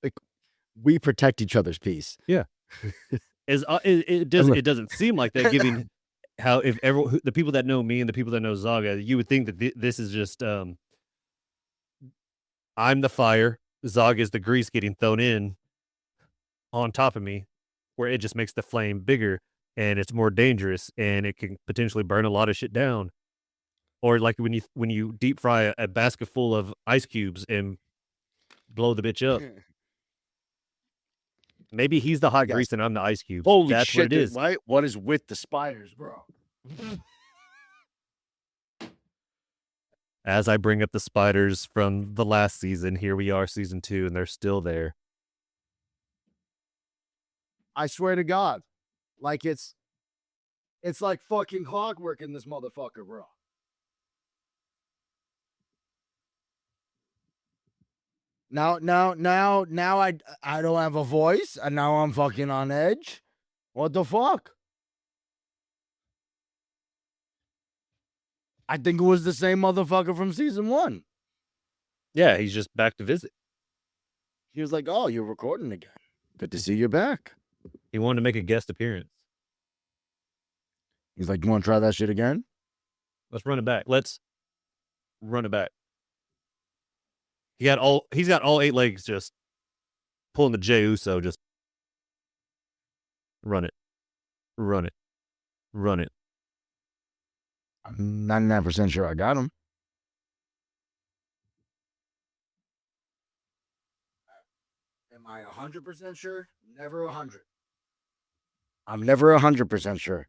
Like we protect each other's peace. It doesn't seem like that, given how if the people that know me and the people that know Zaga, you would think that this is just I'm the fire, Zaga is the grease getting thrown in on top of me, where it just makes the flame bigger and it's more dangerous and it can potentially burn a lot of shit down. Or like when you deep fry a basket full of ice cubes and blow the bitch up. Maybe he's the hot Yes. grease and I'm the ice cubes. Holy That's shit, what it is. Right? What is with the spiders, bro? As I bring up the spiders from the last season, here we are, season 2, and they're still there. I swear to God. Like it's like fucking clockwork in this motherfucker, bro. Now I don't have a voice and now I'm fucking on edge. What the fuck? I think it was the same motherfucker from season 1. Yeah, he's just back to visit. He was like, "Oh, you're recording again. Good to see you back." He wanted to make a guest appearance. He's like, "You want to try that shit again?" Let's run it back. Let's run it back. He's got all 8 legs, just pulling the Jey Uso, just run it. Run it. Run it. I'm 99% sure I got him. Am I 100% sure? Never 100. I'm never 100% sure,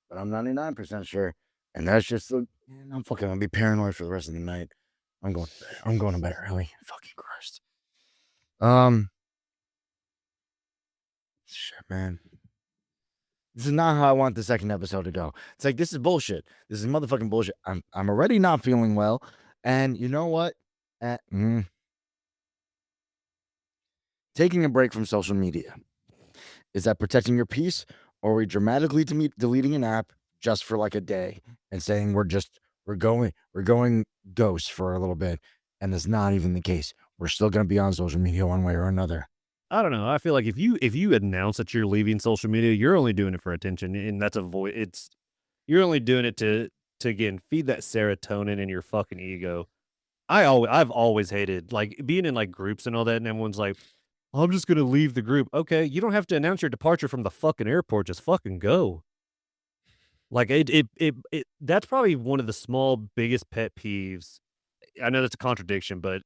but I'm 99% sure. And that's just the, man, I'm fucking gonna be paranoid for the rest of the night. I'm going to bed early. Fucking Christ. Shit, man. This is not how I want the second episode to go. It's like, this is bullshit. This is motherfucking bullshit. I'm already not feeling well. And you know what? Taking a break from social media. Is that protecting your peace? Or are we dramatically deleting an app just for like a day and saying we're going ghost for a little bit? And that's not even the case. We're still going to be on social media one way or another. I don't know. I feel like if you announce that you're leaving social media, you're only doing it for attention, and that's you're only doing it to again feed that serotonin in your fucking ego. I've always hated like being in like groups and all that, and everyone's like, "I'm just gonna leave the group." Okay, you don't have to announce your departure from the fucking airport. Just fucking go. Like that's probably one of the biggest pet peeves. I know that's a contradiction, but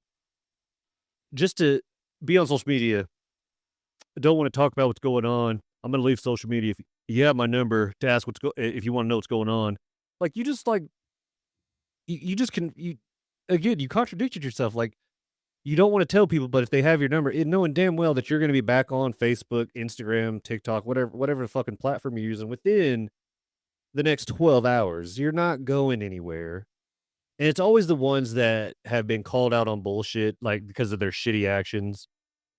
just to be on social media don't want to talk about what's going on. I'm gonna leave social media. If you have my number to ask if you want to know what's going on, like you just like you just can you again you contradicted yourself. Like you don't want to tell people, but if they have your number, knowing damn well that you're gonna be back on Facebook, Instagram, TikTok, whatever the fucking platform you're using within the next 12 hours, you're not going anywhere. And it's always the ones that have been called out on bullshit, like because of their shitty actions,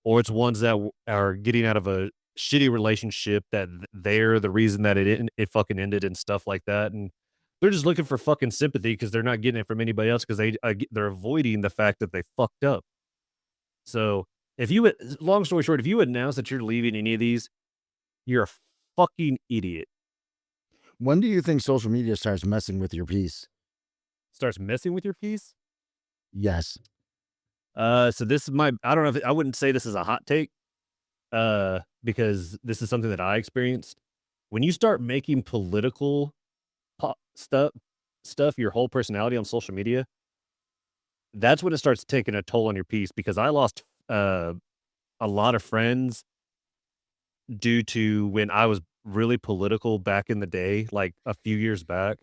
or it's ones that are getting out of a shitty relationship that they're the reason that it fucking ended and stuff like that. And they're just looking for fucking sympathy because they're not getting it from anybody else because they're avoiding the fact that they fucked up. So if you would, long story short, if you announce that you're leaving any of these, you're a fucking idiot. When do you think social media starts messing with your peace? Starts messing with your peace. Yes. So this is I don't know if I wouldn't say this is a hot take, because this is something that I experienced. When you start making political stuff your whole personality on social media, that's when it starts taking a toll on your peace. Because I lost a lot of friends due to when I was really political back in the day, like a few years back,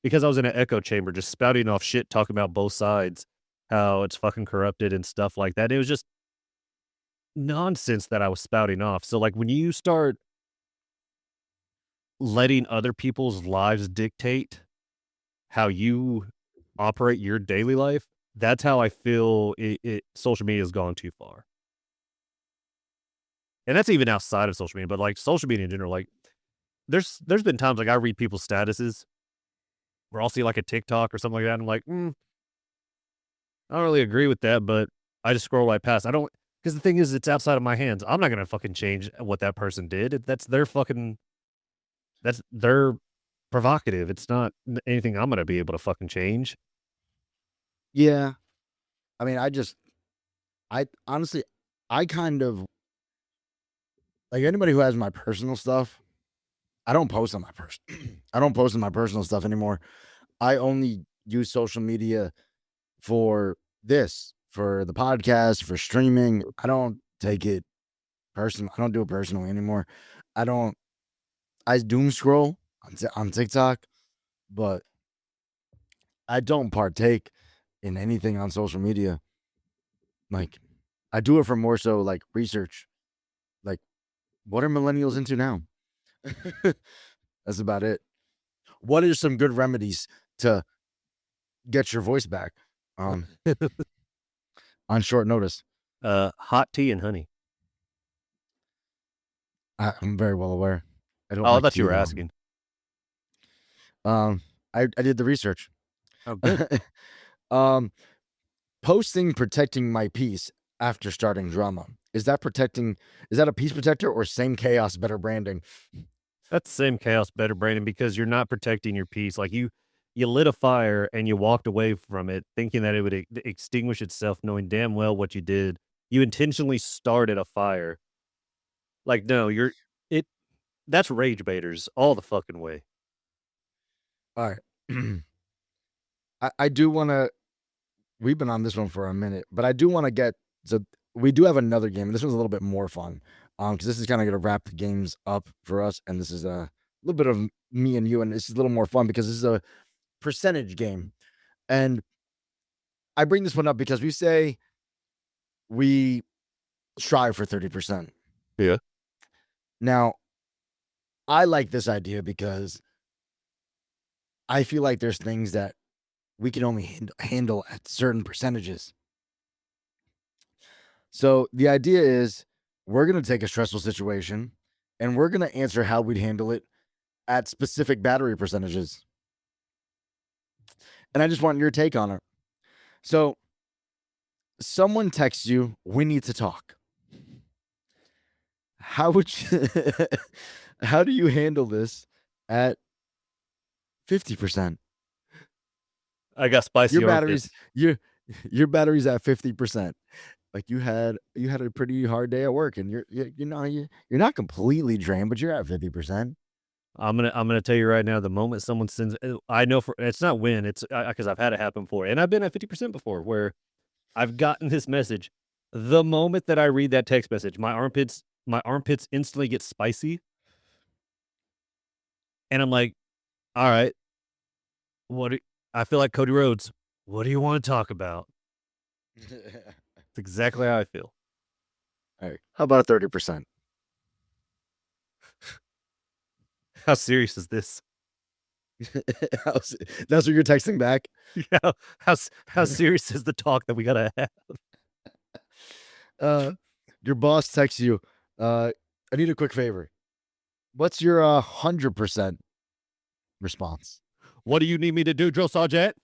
because I was in an echo chamber just spouting off shit, talking about both sides, how it's fucking corrupted and stuff like that. It was just nonsense that I was spouting off. So like when you start letting other people's lives dictate how you operate your daily life, that's how I feel social media has gone too far. And that's even outside of social media, but like social media in general, like there's been times like I read people's statuses where I'll see like a TikTok or something like that. And I'm like, I don't really agree with that, but I just scroll right past. I don't, because the thing is, it's outside of my hands. I'm not going to fucking change what that person did. That's their provocative. It's not anything I'm going to be able to fucking change. Yeah. I mean, I honestly, I kind of, like anybody who has my personal stuff, I don't post on my I don't post on my personal stuff anymore. I only use social media for for the podcast, for streaming. I don't take it personal. I don't do it personally anymore. I doom scroll on TikTok, but I don't partake in anything on social media. Like, I do it for more so like research. Like, what are millennials into now? That's about it. What are some good remedies to get your voice back on short notice? Hot tea and honey. I'm very well aware. I don't. I like thought you tea, were though. asking. I did the research. Oh, good. Posting protecting my peace after starting drama. Is that a peace protector or same chaos, better branding? That's the same chaos, better branding, because you're not protecting your peace. Like you lit a fire and you walked away from it thinking that it would extinguish itself, knowing damn well what you did. You intentionally started a fire. Like, no, that's rage baiters all the fucking way. All right. I do want to, we've been on this one for a minute, but I do want to get, so we do have another game. This one's a little bit more fun. Because this is kind of going to wrap the games up for us. And this is a little bit of me and you. And this is a little more fun because this is a percentage game. And I bring this one up because we say we strive for 30%. Yeah. Now, I like this idea because I feel like there's things that we can only handle at certain percentages. So the idea is we're going to take a stressful situation and we're going to answer how we'd handle it at specific battery percentages. And I just want your take on it. So someone texts you, we need to talk. How would you, how do you handle this at 50%? I got spicy Your armpits. batteries, your battery's at 50%. Like you had a pretty hard day at work, and you're not completely drained, but you're at 50%. I'm gonna tell you right now. The moment someone sends, I know it's not when it's because I've had it happen before, and I've been at 50% before, where I've gotten this message. The moment that I read that text message, my armpits my armpits instantly get spicy. And I'm like, all right, I feel like Cody Rhodes. What do you want to talk about? It's exactly how I feel. All right. How about a 30%? How serious is this? That's what you're texting back? Yeah. How serious is the talk that we gotta have? Your boss texts you, I need a quick favor. What's your 100% response? What do you need me to do, Drill Sergeant?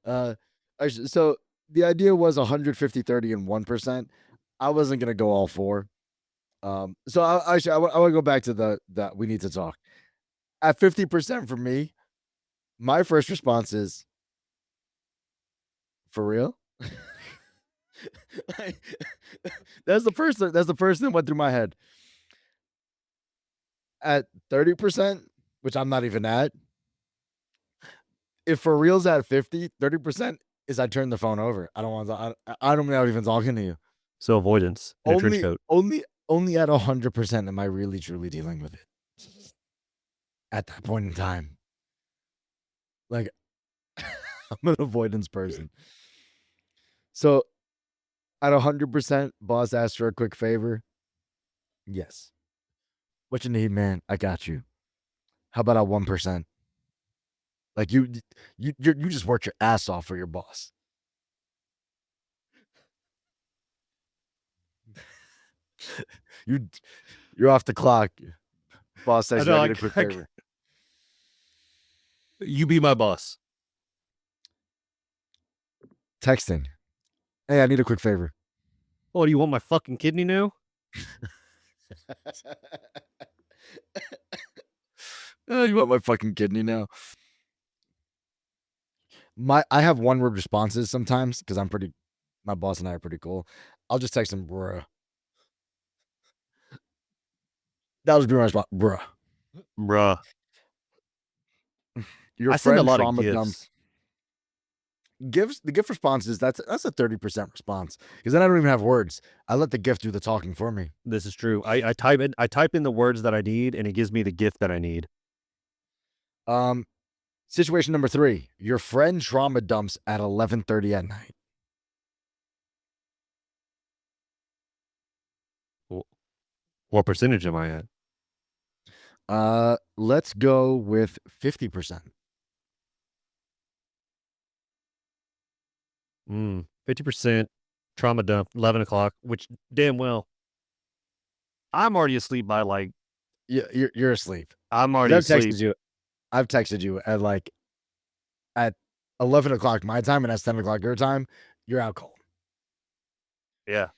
So the idea was 150, 30, and 1%. I wasn't gonna go all four. So I want to go back to the we need to talk. At 50% for me, my first response is, for real? That's the first thing that went through my head. At 30%, which I'm not even at, if for real's at 50, 30% is I turn the phone over. I don't want to, I'm not even talking to you. So avoidance in a trench coat. Only at 100% am I really truly dealing with it. At that point in time. Like, I'm an avoidance person. So at 100%, boss asked for a quick favor. Yes. What you need, man? I got you. How about at 1%? Like you just worked your ass off for your boss. You're off the clock. Boss says you need a quick favor. You be my boss. Texting. Hey, I need a quick favor. Oh, do you want my fucking kidney now? You want my fucking kidney now? I have one word responses sometimes because my boss and I are pretty cool. I'll just text him, bruh. That was my response, bruh. Bruh. Your I send a lot of trauma gifts. dumps. The gift responses, that's a 30% response because then I don't even have words. I let the gift do the talking for me. This is true. I type in the words that I need, and it gives me the gift that I need. Situation number 3: your friend trauma dumps at 11:30 at night. What percentage am I at? Let's go with 50%. 50% trauma dump, 11 o'clock, which damn well, I'm already asleep by like. Yeah, you're asleep. I'm already asleep. I've texted you at 11 o'clock my time, and that's 10 o'clock your time. You're out cold. Yeah.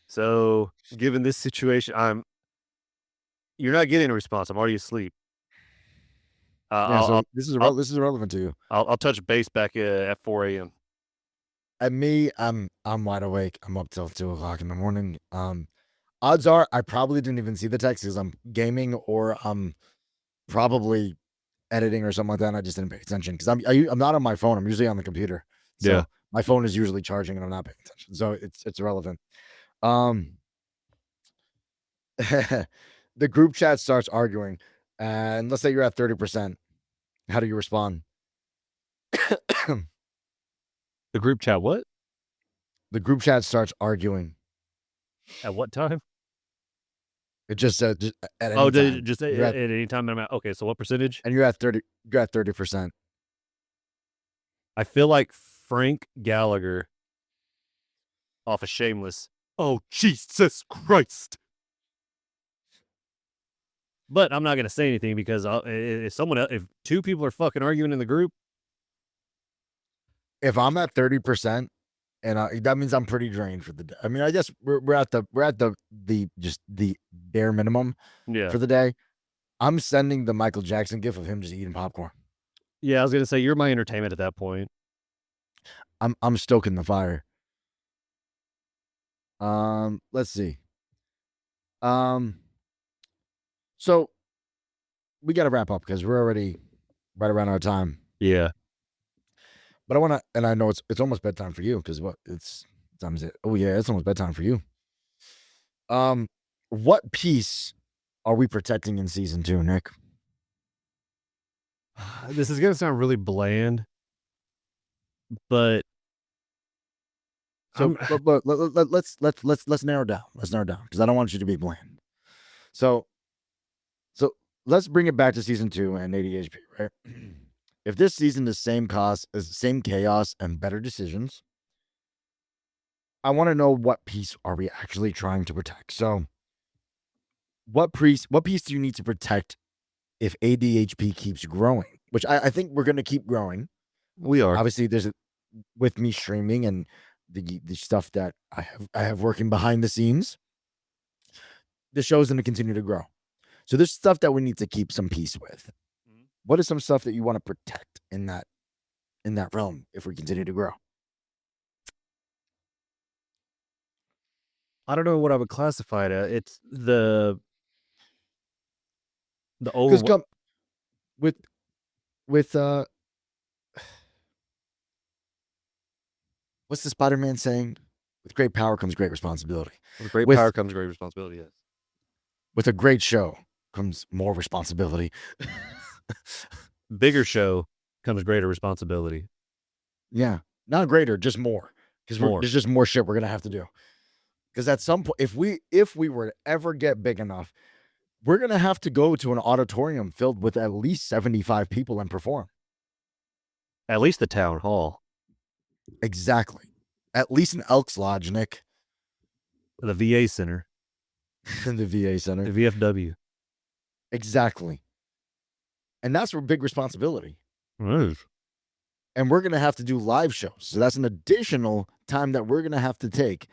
So given this situation, you're not getting a response. I'm already asleep. This is irrelevant to you. I'll touch base back at 4 a.m. At me, I'm wide awake. I'm up till 2 o'clock in the morning. Odds are I probably didn't even see the text because I'm gaming or I'm probably editing or something like that. And I just didn't pay attention because I'm not on my phone. I'm usually on the computer. So Yeah. My phone is usually charging and I'm not paying attention. So it's irrelevant. The group chat starts arguing, and let's say you're at 30%. How do you respond? The group chat, what? The group chat starts arguing. At what time? It just at any time. Just at any time. Okay, so what percentage? And you're at 30. You're at 30%. I feel like Frank Gallagher off of Shameless. Oh, Jesus Christ. But I'm not going to say anything because if two people are fucking arguing in the group. If I'm at 30%, and that means I'm pretty drained for the day. I mean, I guess we're at the just the bare minimum for the day. I'm sending the Michael Jackson gif of him just eating popcorn. Yeah, I was going to say you're my entertainment at that point. I'm stoking the fire. Let's see. So we got to wrap up because we're already right around our time. Yeah. But I want to, and I know it's almost bedtime for you because it's time's it? Oh yeah, it's almost bedtime for you. What piece are we protecting in season 2, Nick? This is gonna sound really bland, but So let's narrow down. Let's narrow down because I don't want you to be bland. So let's bring it back to season 2 and ADHP, right? If this season is same chaos and better decisions, I want to know what piece are we actually trying to protect. So what piece do you need to protect if ADHP keeps growing? Which I think we're going to keep growing. we are. Obviously, with me streaming and the stuff that I have working behind the scenes, the show's going to continue to grow. So there's stuff that we need to keep some peace with. What is some stuff that you want to protect in that realm if we continue to grow? I don't know what I would classify it as. It's the Because over. with what's the Spider-Man saying? With great power comes great responsibility. With great with- power comes great responsibility. Yes. With a great show comes more responsibility. Bigger show comes greater responsibility. Yeah, not greater, just more. Because there's just more shit we're gonna have to do. Because at some point, if we were to ever get big enough, we're gonna have to go to an auditorium filled with at least 75 people and perform. At least the town hall, Exactly. At least an Elks Lodge, Nick. the VA center, The VA Center. the VFW. Exactly. And that's a big responsibility. It is. And we're going to have to do live shows. So that's an additional time that we're going to have to take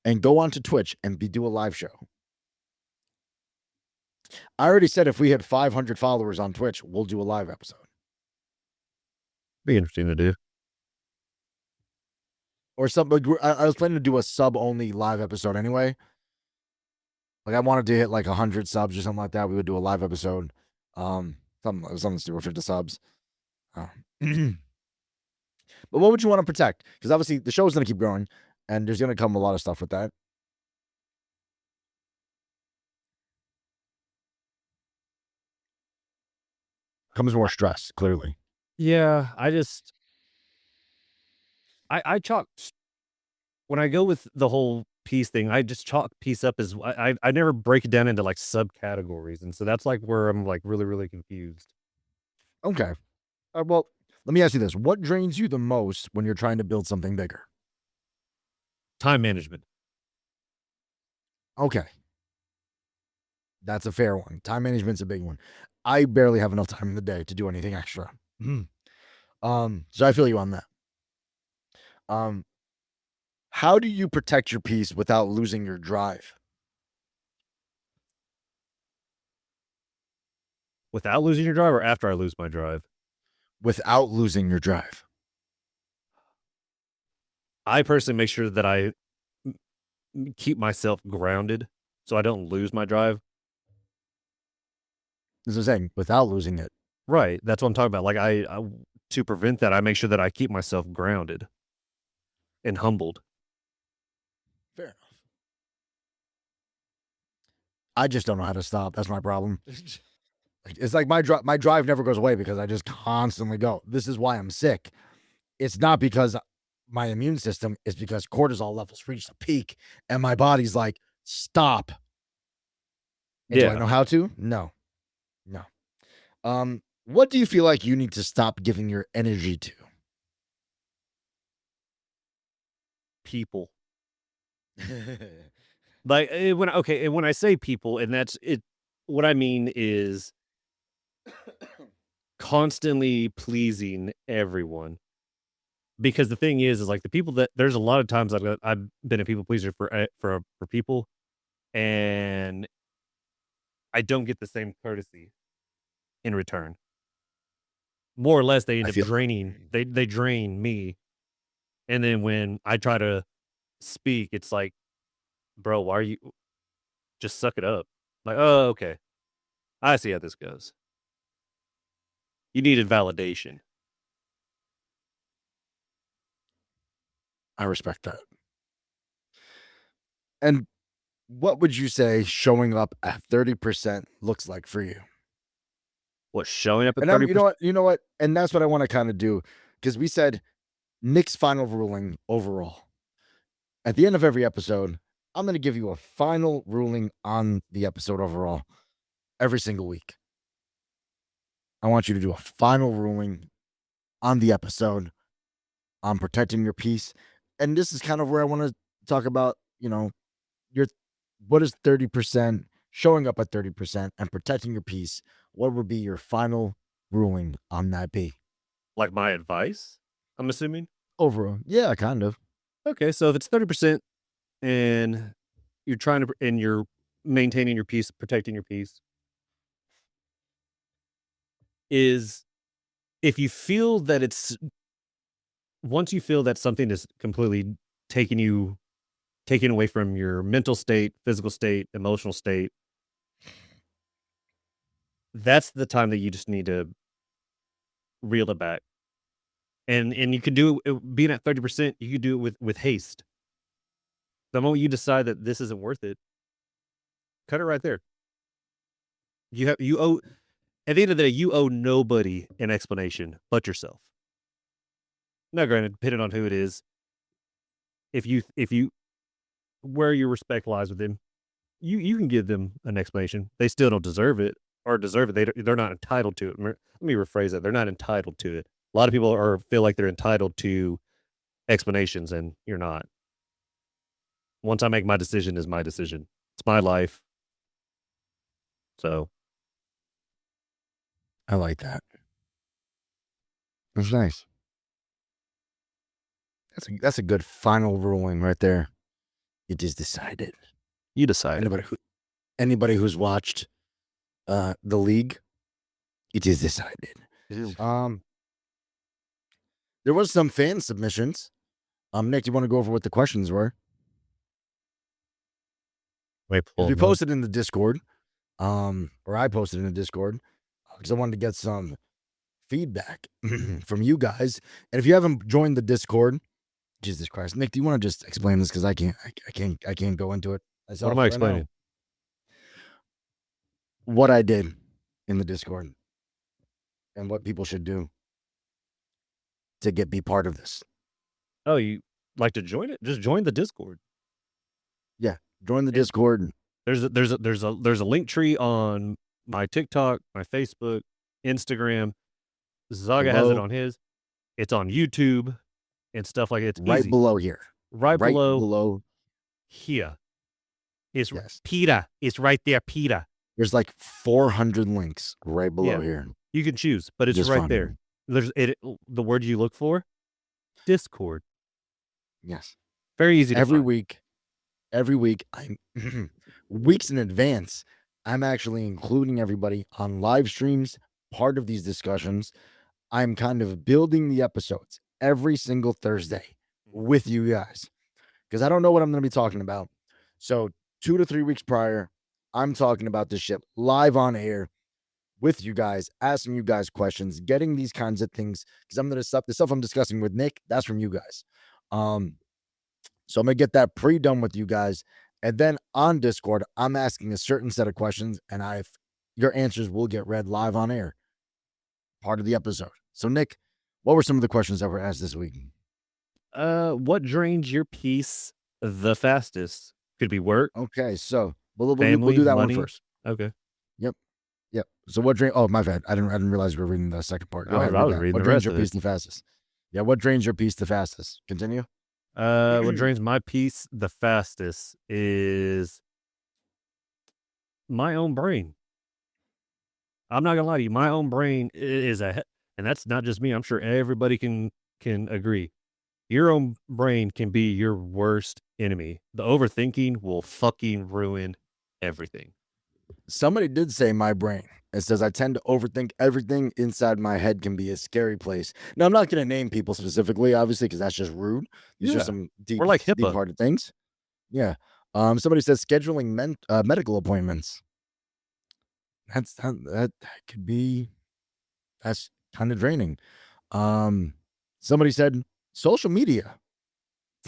and go onto Twitch and do a live show. I already said if we had 500 followers on Twitch, we'll do a live episode. Be interesting to do. Or something. I was planning to do a sub-only live episode anyway. Like I wanted to hit like 100 subs or something like that. We would do a live episode. Something stupid for the subs. But what would you want to protect? Because obviously the show is going to keep growing, and there's going to come a lot of stuff with that. Comes more stress, clearly. Yeah, I chalk when I go with the whole piece thing. I just chalk piece up as I never break it down into like subcategories, and so that's like where I'm like really confused. Okay. Well, let me ask you this: what drains you the most when you're trying to build something bigger? Time management. Okay. That's a fair one. Time management's a big one. I barely have enough time in the day to do anything extra. So I feel you on that. How do you protect your peace without losing your drive? Without losing your drive, or after I lose my drive? Without losing your drive. I personally make sure that I keep myself grounded so I don't lose my drive. This is saying without losing it. Right. That's what I'm talking about. Like I to prevent that, I make sure that I keep myself grounded and humbled. Fair enough. I just don't know how to stop. That's my problem. It's like my drive never goes away because I just constantly go. This is why I'm sick. It's not because my immune system, it's because cortisol levels reached a peak and my body's like, stop. And do I know how to? No. What do you feel like you need to stop giving your energy to? People. Like when I say people, and that's it, what I mean is constantly pleasing everyone. Because the thing is like the people that there's a lot of times I've been a people pleaser for people, and I don't get the same courtesy in return. More or less, they end up draining. They drain me, and then when I try to speak, it's like, bro, why are you? Just suck it up. Like, oh, okay, I see how this goes. You needed validation. I respect that. And what would you say showing up at 30% looks like for you? What, showing up at And 30%? you know what? And that's what I want to kind of do, because we said Nick's final ruling overall. At the end of every episode, I'm going to give you a final ruling on the episode overall every single week. I want you to do a final ruling on the episode on protecting your peace. And this is kind of where I want to talk about, your what is 30%, showing up at 30% and protecting your peace. What would be your final ruling on that be? Like my advice, I'm assuming? Overall. Yeah, kind of. Okay, so if it's 30% and you're maintaining your peace, protecting your peace, is if you feel that once you feel that something is completely taking away from your mental state, physical state, emotional state, that's the time that you just need to reel it back. And you can do it being at 30%, you can do it with haste. The moment you decide that this isn't worth it, cut it right there. You owe At the end of the day, you owe nobody an explanation but yourself. Now, granted, depending on who it is, if you where your respect lies with them, you can give them an explanation. They still don't deserve it. They're not entitled to it. Let me rephrase that. They're not entitled to it. A lot of people feel like they're entitled to explanations, and you're not. Once I make my decision, is my decision. It's my life. So I like that. That's nice. That's a good final ruling right there. It is decided. you decide. Anybody who's watched the league, it is decided. There was some fan submissions. Nick, do you want to go over what the questions were? Wait, We posted in the Discord, or I posted in the Discord, because I wanted to get some feedback from you guys. And if you haven't joined the Discord, Jesus Christ, Nick, do you want to just explain this, because I can't go into it myself. What am I right now. explaining? What I did in the Discord and what people should do to be part of this. Oh, you like to join it? Just join the Discord. Join the Discord. There's a link tree on my TikTok, my Facebook, Instagram. Zaga has it on his. It's on YouTube and stuff like it. It's right easy. below here. Right below here. It's Yes. PETA. It's right there, PETA. There's like 400 links right below here. You can choose, but it's Just right find there. them. The word you look for, Discord. Yes. Very easy to Every find. week, I'm weeks in advance, I'm actually including everybody on live streams, part of these discussions. I'm kind of building the episodes every single Thursday with you guys, because I don't know what I'm going to be talking about. So 2 to 3 weeks prior, I'm talking about this shit live on air with you guys, asking you guys questions, getting these kinds of things, because the stuff I'm discussing with Nick, that's from you guys. So I'm going to get that pre-done with you guys. And then on Discord, I'm asking a certain set of questions, and your answers will get read live on air, part of the episode. So Nick, what were some of the questions that were asked this week? What drains your peace the fastest? Could be work. Okay, so we'll family, do that money. one first. Okay. Yep. So what drain? Oh, my bad. I didn't realize we were reading the second part. Go ahead. I was reading what the drains rest your of it. peace the fastest? Yeah. What drains your peace the fastest? Continue. What drains my peace the fastest is my own brain. I'm not gonna lie to you. My own brain is and that's not just me. I'm sure everybody can agree. Your own brain can be your worst enemy. The overthinking will fucking ruin everything. Somebody did say my brain. It says I tend to overthink everything. Inside my head can be a scary place. Now I'm not going to name people specifically, obviously, because that's just rude. These are some deep, We're like HIPAA. deep-hearted things. Yeah. Somebody says scheduling medical appointments. That could be. That's kind of draining. Somebody said social media.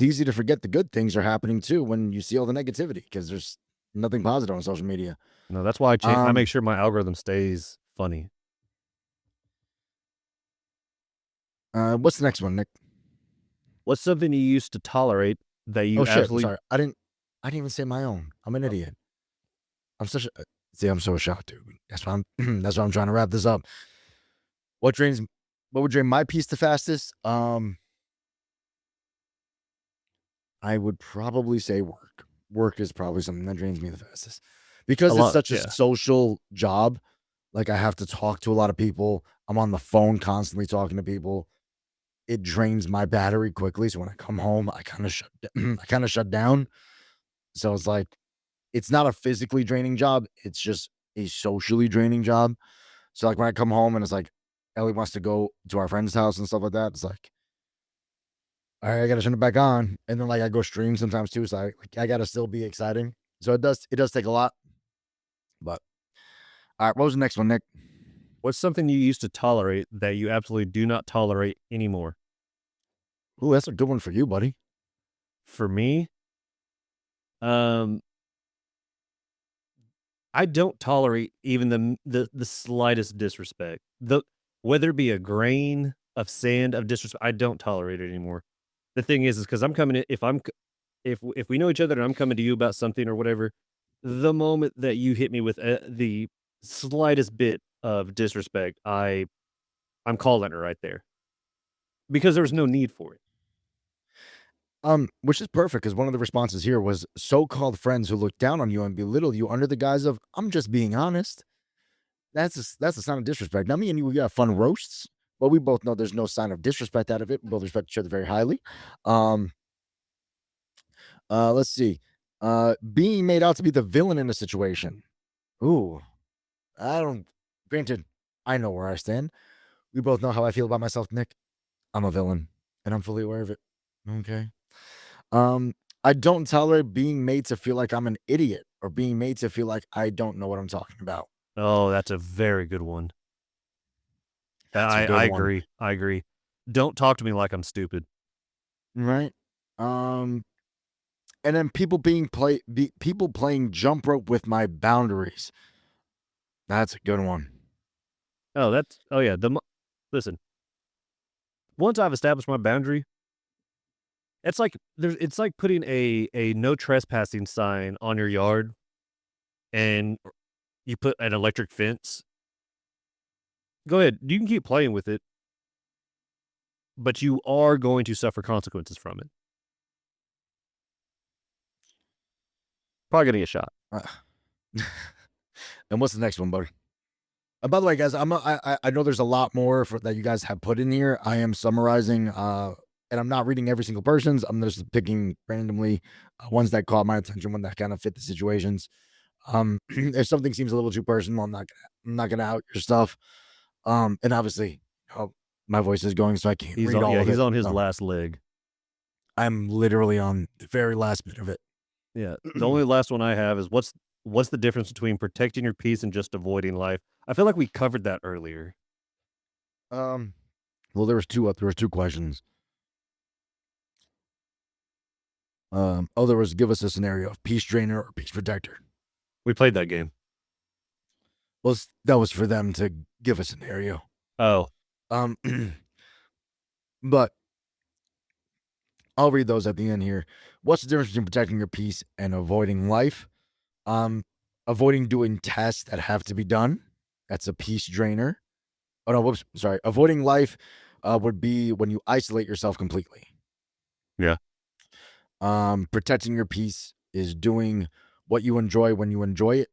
easy to forget the good things are happening too when you see all the negativity because there's nothing positive on social media. No, that's why I Um, make sure my algorithm stays funny. What's the next one, Nick? What's something you used to tolerate that you Oh shit! absolutely Sorry, I didn't even say my own. I'm an idiot. I'm such a see. I'm so shocked, dude. That's why I'm. That's why I'm trying to wrap this up. What would drain my peace the fastest? I would probably say work. Work is probably something that drains me the fastest a because it's lot. such a Yeah. social job. Like I have to talk to a lot of people. I'm on the phone constantly talking to people. It drains my battery quickly. So when I come home, I kind of shut down. So it's like it's not a physically draining job. It's just a socially draining job. So like when I come home and it's like Ellie wants to go to our friend's house and stuff like that, it's like, all right, I gotta turn it back on. And then like I go stream sometimes too. So I gotta still be exciting. So it does take a lot. But all right, what was the next one, Nick? What's something you used to tolerate that you absolutely do not tolerate anymore? Ooh, that's a good one for you, buddy. For me, I don't tolerate even the slightest disrespect. Whether it be a grain of sand of disrespect, I don't tolerate it anymore. The thing is because I'm coming in, if we know each other and I'm coming to you about something or whatever, the moment that you hit me with the slightest bit of disrespect, I'm calling it right there because there's no need for it. Which is perfect because one of the responses here was so-called friends who look down on you and belittle you under the guise of "I'm just being honest." That's a sign of disrespect. Now, me and you, we got fun roasts, but we both know there's no sign of disrespect out of it. We both respect each other very highly. Um, let's see. Being made out to be the villain in a situation. Ooh, I don't. Granted, I know where I stand. We both know how I feel about myself, Nick. I'm a villain, and I'm fully aware of it. Okay. Um, I don't tolerate being made to feel like I'm an idiot or being made to feel like I don't know what I'm talking about. Oh, that's a very good one. That's a I good one, agree. I agree. Don't talk to me like I'm stupid. right? And then people playing jump rope with my boundaries. That's a good one. Oh yeah. Listen. Once I've established my boundary, it's like putting a no trespassing sign on your yard, and you put an electric fence. Go ahead, you can keep playing with it, but you are going to suffer consequences from it. Probably gonna get shot. And what's the next one, buddy? By the way, guys, I know there's a lot more that you guys have put in here. I am summarizing, and I'm not reading every single person's. I'm just picking randomly ones that caught my attention, one that kind of fit the situations. If something seems a little too personal, I'm not gonna out your stuff. And obviously, my voice is going, so I can't read all of it. He's on his last leg. I'm literally on the very last bit of it. Yeah. The only last one I have is what's the difference between protecting your peace and just avoiding life? I feel like we covered that earlier. Well, there was two questions. There was give us a scenario of peace drainer or peace protector. We played that game. Well, that was for them to give a scenario. Oh. But I'll read those at the end here. What's the difference between protecting your peace and avoiding life? Avoiding doing tasks that have to be done. That's a peace drainer. Oh no, whoops, sorry. Avoiding life would be when you isolate yourself completely. Yeah. Protecting your peace is doing what you enjoy when you enjoy it,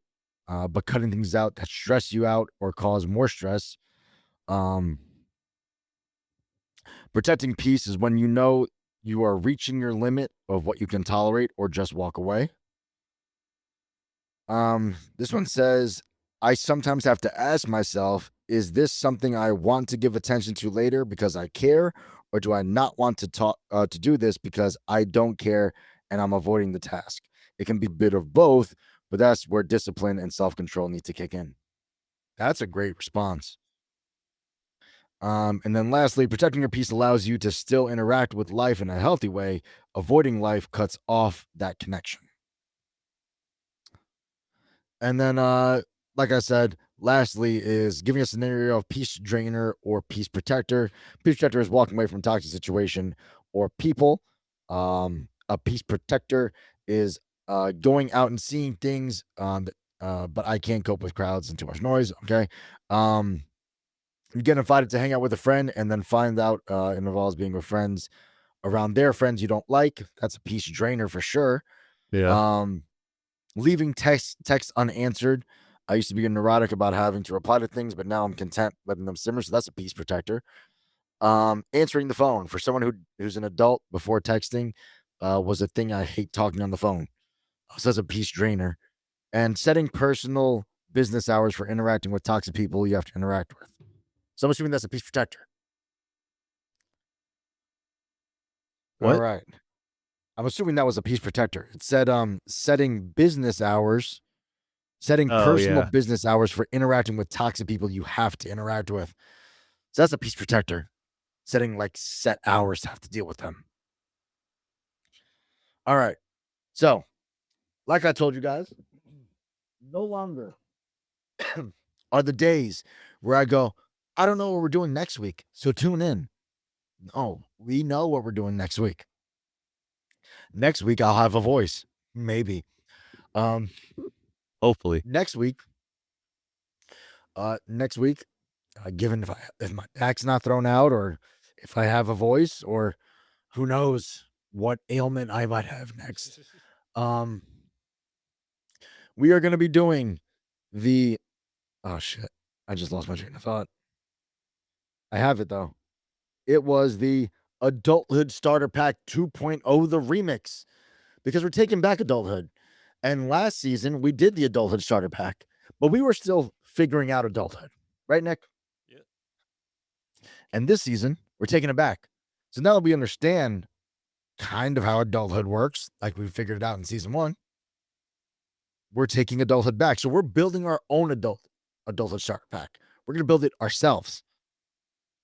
but cutting things out that stress you out or cause more stress. Protecting peace is when you know you are reaching your limit of what you can tolerate or just walk away. This one says, I sometimes have to ask myself, is this something I want to give attention to later because I care, or do I not want to do this because I don't care and I'm avoiding the task? It can be a bit of both, but that's where discipline and self-control need to kick in. That's a great response. And then lastly, protecting your peace allows you to still interact with life in a healthy way. Avoiding life cuts off that connection. And then, like I said, lastly is giving a scenario of peace drainer or peace protector. Peace protector is walking away from a toxic situation or people. A peace protector is going out and seeing things, but I can't cope with crowds and too much noise. Okay. You get invited to hang out with a friend and then find out it involves being with friends around their friends you don't like. That's a peace drainer for sure. Yeah. Leaving text unanswered. I used to be neurotic about having to reply to things, but now I'm content letting them simmer. So that's a peace protector. Answering the phone for someone who's an adult before texting was a thing I hate talking on the phone. So that's a peace drainer. And setting personal business hours for interacting with toxic people you have to interact with. So I'm assuming that's a peace protector. What? All right. I'm assuming that was a peace protector. It said setting business hours, setting personal business hours for interacting with toxic people you have to interact with. So that's a peace protector. Setting like set hours to have to deal with them. All right. So, like I told you guys, no longer are the days where I go, I don't know what we're doing next week, so tune in. No, we know what we're doing next week. Next week I'll have a voice, maybe. Hopefully. Next week, given if my back's not thrown out, or if I have a voice, or who knows what ailment I might have next, we are going to be doing the. Oh shit! I just lost my train of thought. I have it though. It was the Adulthood Starter Pack 2.0, the remix, because we're taking back adulthood. And last season we did the Adulthood Starter Pack, but we were still figuring out adulthood, right, Nick? Yeah. And this season we're taking it back. So now that we understand kind of how adulthood works, like we figured it out in season 1, we're taking adulthood back. So we're building our own adulthood starter pack. We're going to build it ourselves.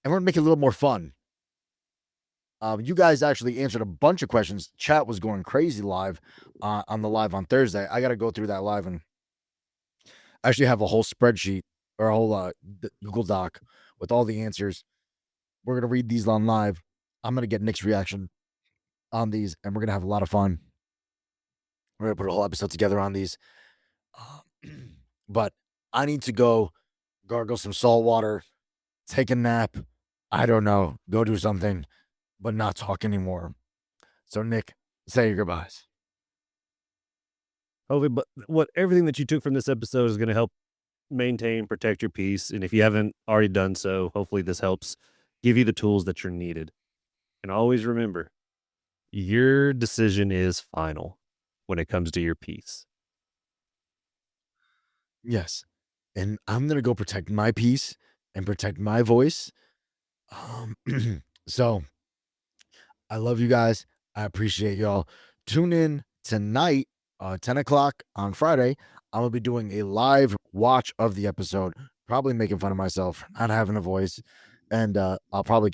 And we're going to make it a little more fun. You guys actually answered a bunch of questions. Chat was going crazy live on the live on Thursday. I got to go through that live and actually have a whole spreadsheet or a whole Google Doc with all the answers. We're going to read these on live. I'm going to get Nick's reaction on these, and we're going to have a lot of fun. We're going to put a whole episode together on these. But I need to go gargle some salt water, take a nap. I don't know. Go do something, but not talk anymore. So, Nick, say your goodbyes. But everything that you took from this episode is going to help maintain, protect your peace. And if you haven't already done so, hopefully this helps give you the tools that you're needed. And always remember, your decision is final when it comes to your peace. Yes. And I'm going to go protect my peace and protect my voice. So I love you guys. I appreciate y'all. Tune in tonight, 10 o'clock on Friday. I'm going to be doing a live watch of the episode, probably making fun of myself for not having a voice. And I'll probably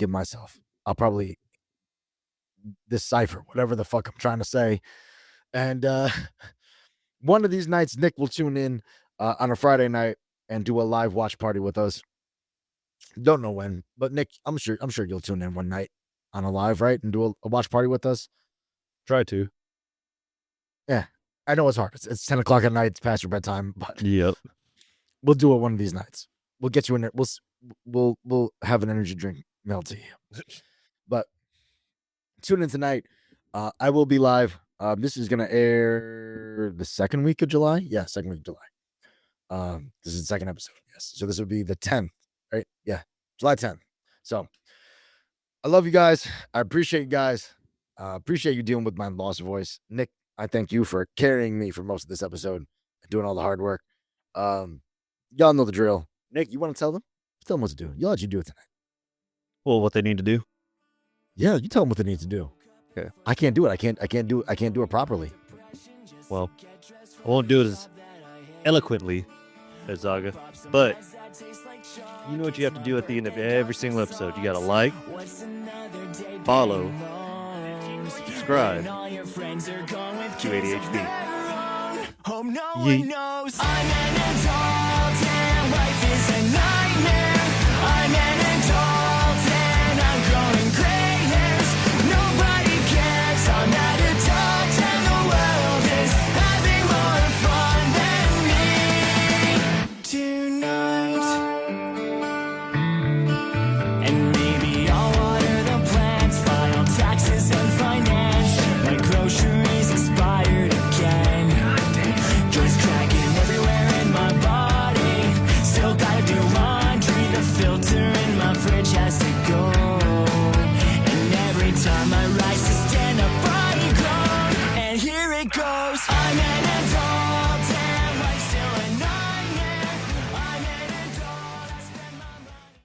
decipher whatever the fuck I'm trying to say. And one of these nights, Nick will tune in on a Friday night and do a live watch party with us. Don't know when, but Nick, I'm sure you'll tune in one night on a live, right? And do a watch party with us. Try to. Yeah. I know it's hard. It's 10 o'clock at night. It's past your bedtime, but Yep. We'll do it one of these nights. We'll get you in there. We'll have an energy drink mailed to you. But tune in tonight. I will be live. This is gonna air the second week of July. Yeah, second week of July. This is the second episode. Yes. So this would be the 10th, right? Yeah, July 10th. So I love you guys. I appreciate you guys. Appreciate you dealing with my lost voice. Nick, I thank you for carrying me for most of this episode and doing all the hard work. Y'all know the drill. Nick, you want to tell them? Tell them what to do. Y'all let you do it tonight. Well, what they need to do? Yeah, you tell them what they need to do. Okay. I can't do it. I can't do it properly. Well, I won't do it as eloquently as Zaga, but you know what you have to do at the end of every single episode. You gotta like, follow, subscribe to ADHP. Hope no Yeet. one knows I'm an adult and life is a nightmare. I'm an adult and I'm growing gray hairs. Nobody cares. I'm an adult and the world is having more fun than me tonight. And maybe I'll water the plants, file taxes and finance. My groceries expired again. Joints cracking everywhere in my body. Still gotta do laundry. The filter in my fridge has to go. And every time I rise to stand up, I groan. And here it goes. I'm an adult.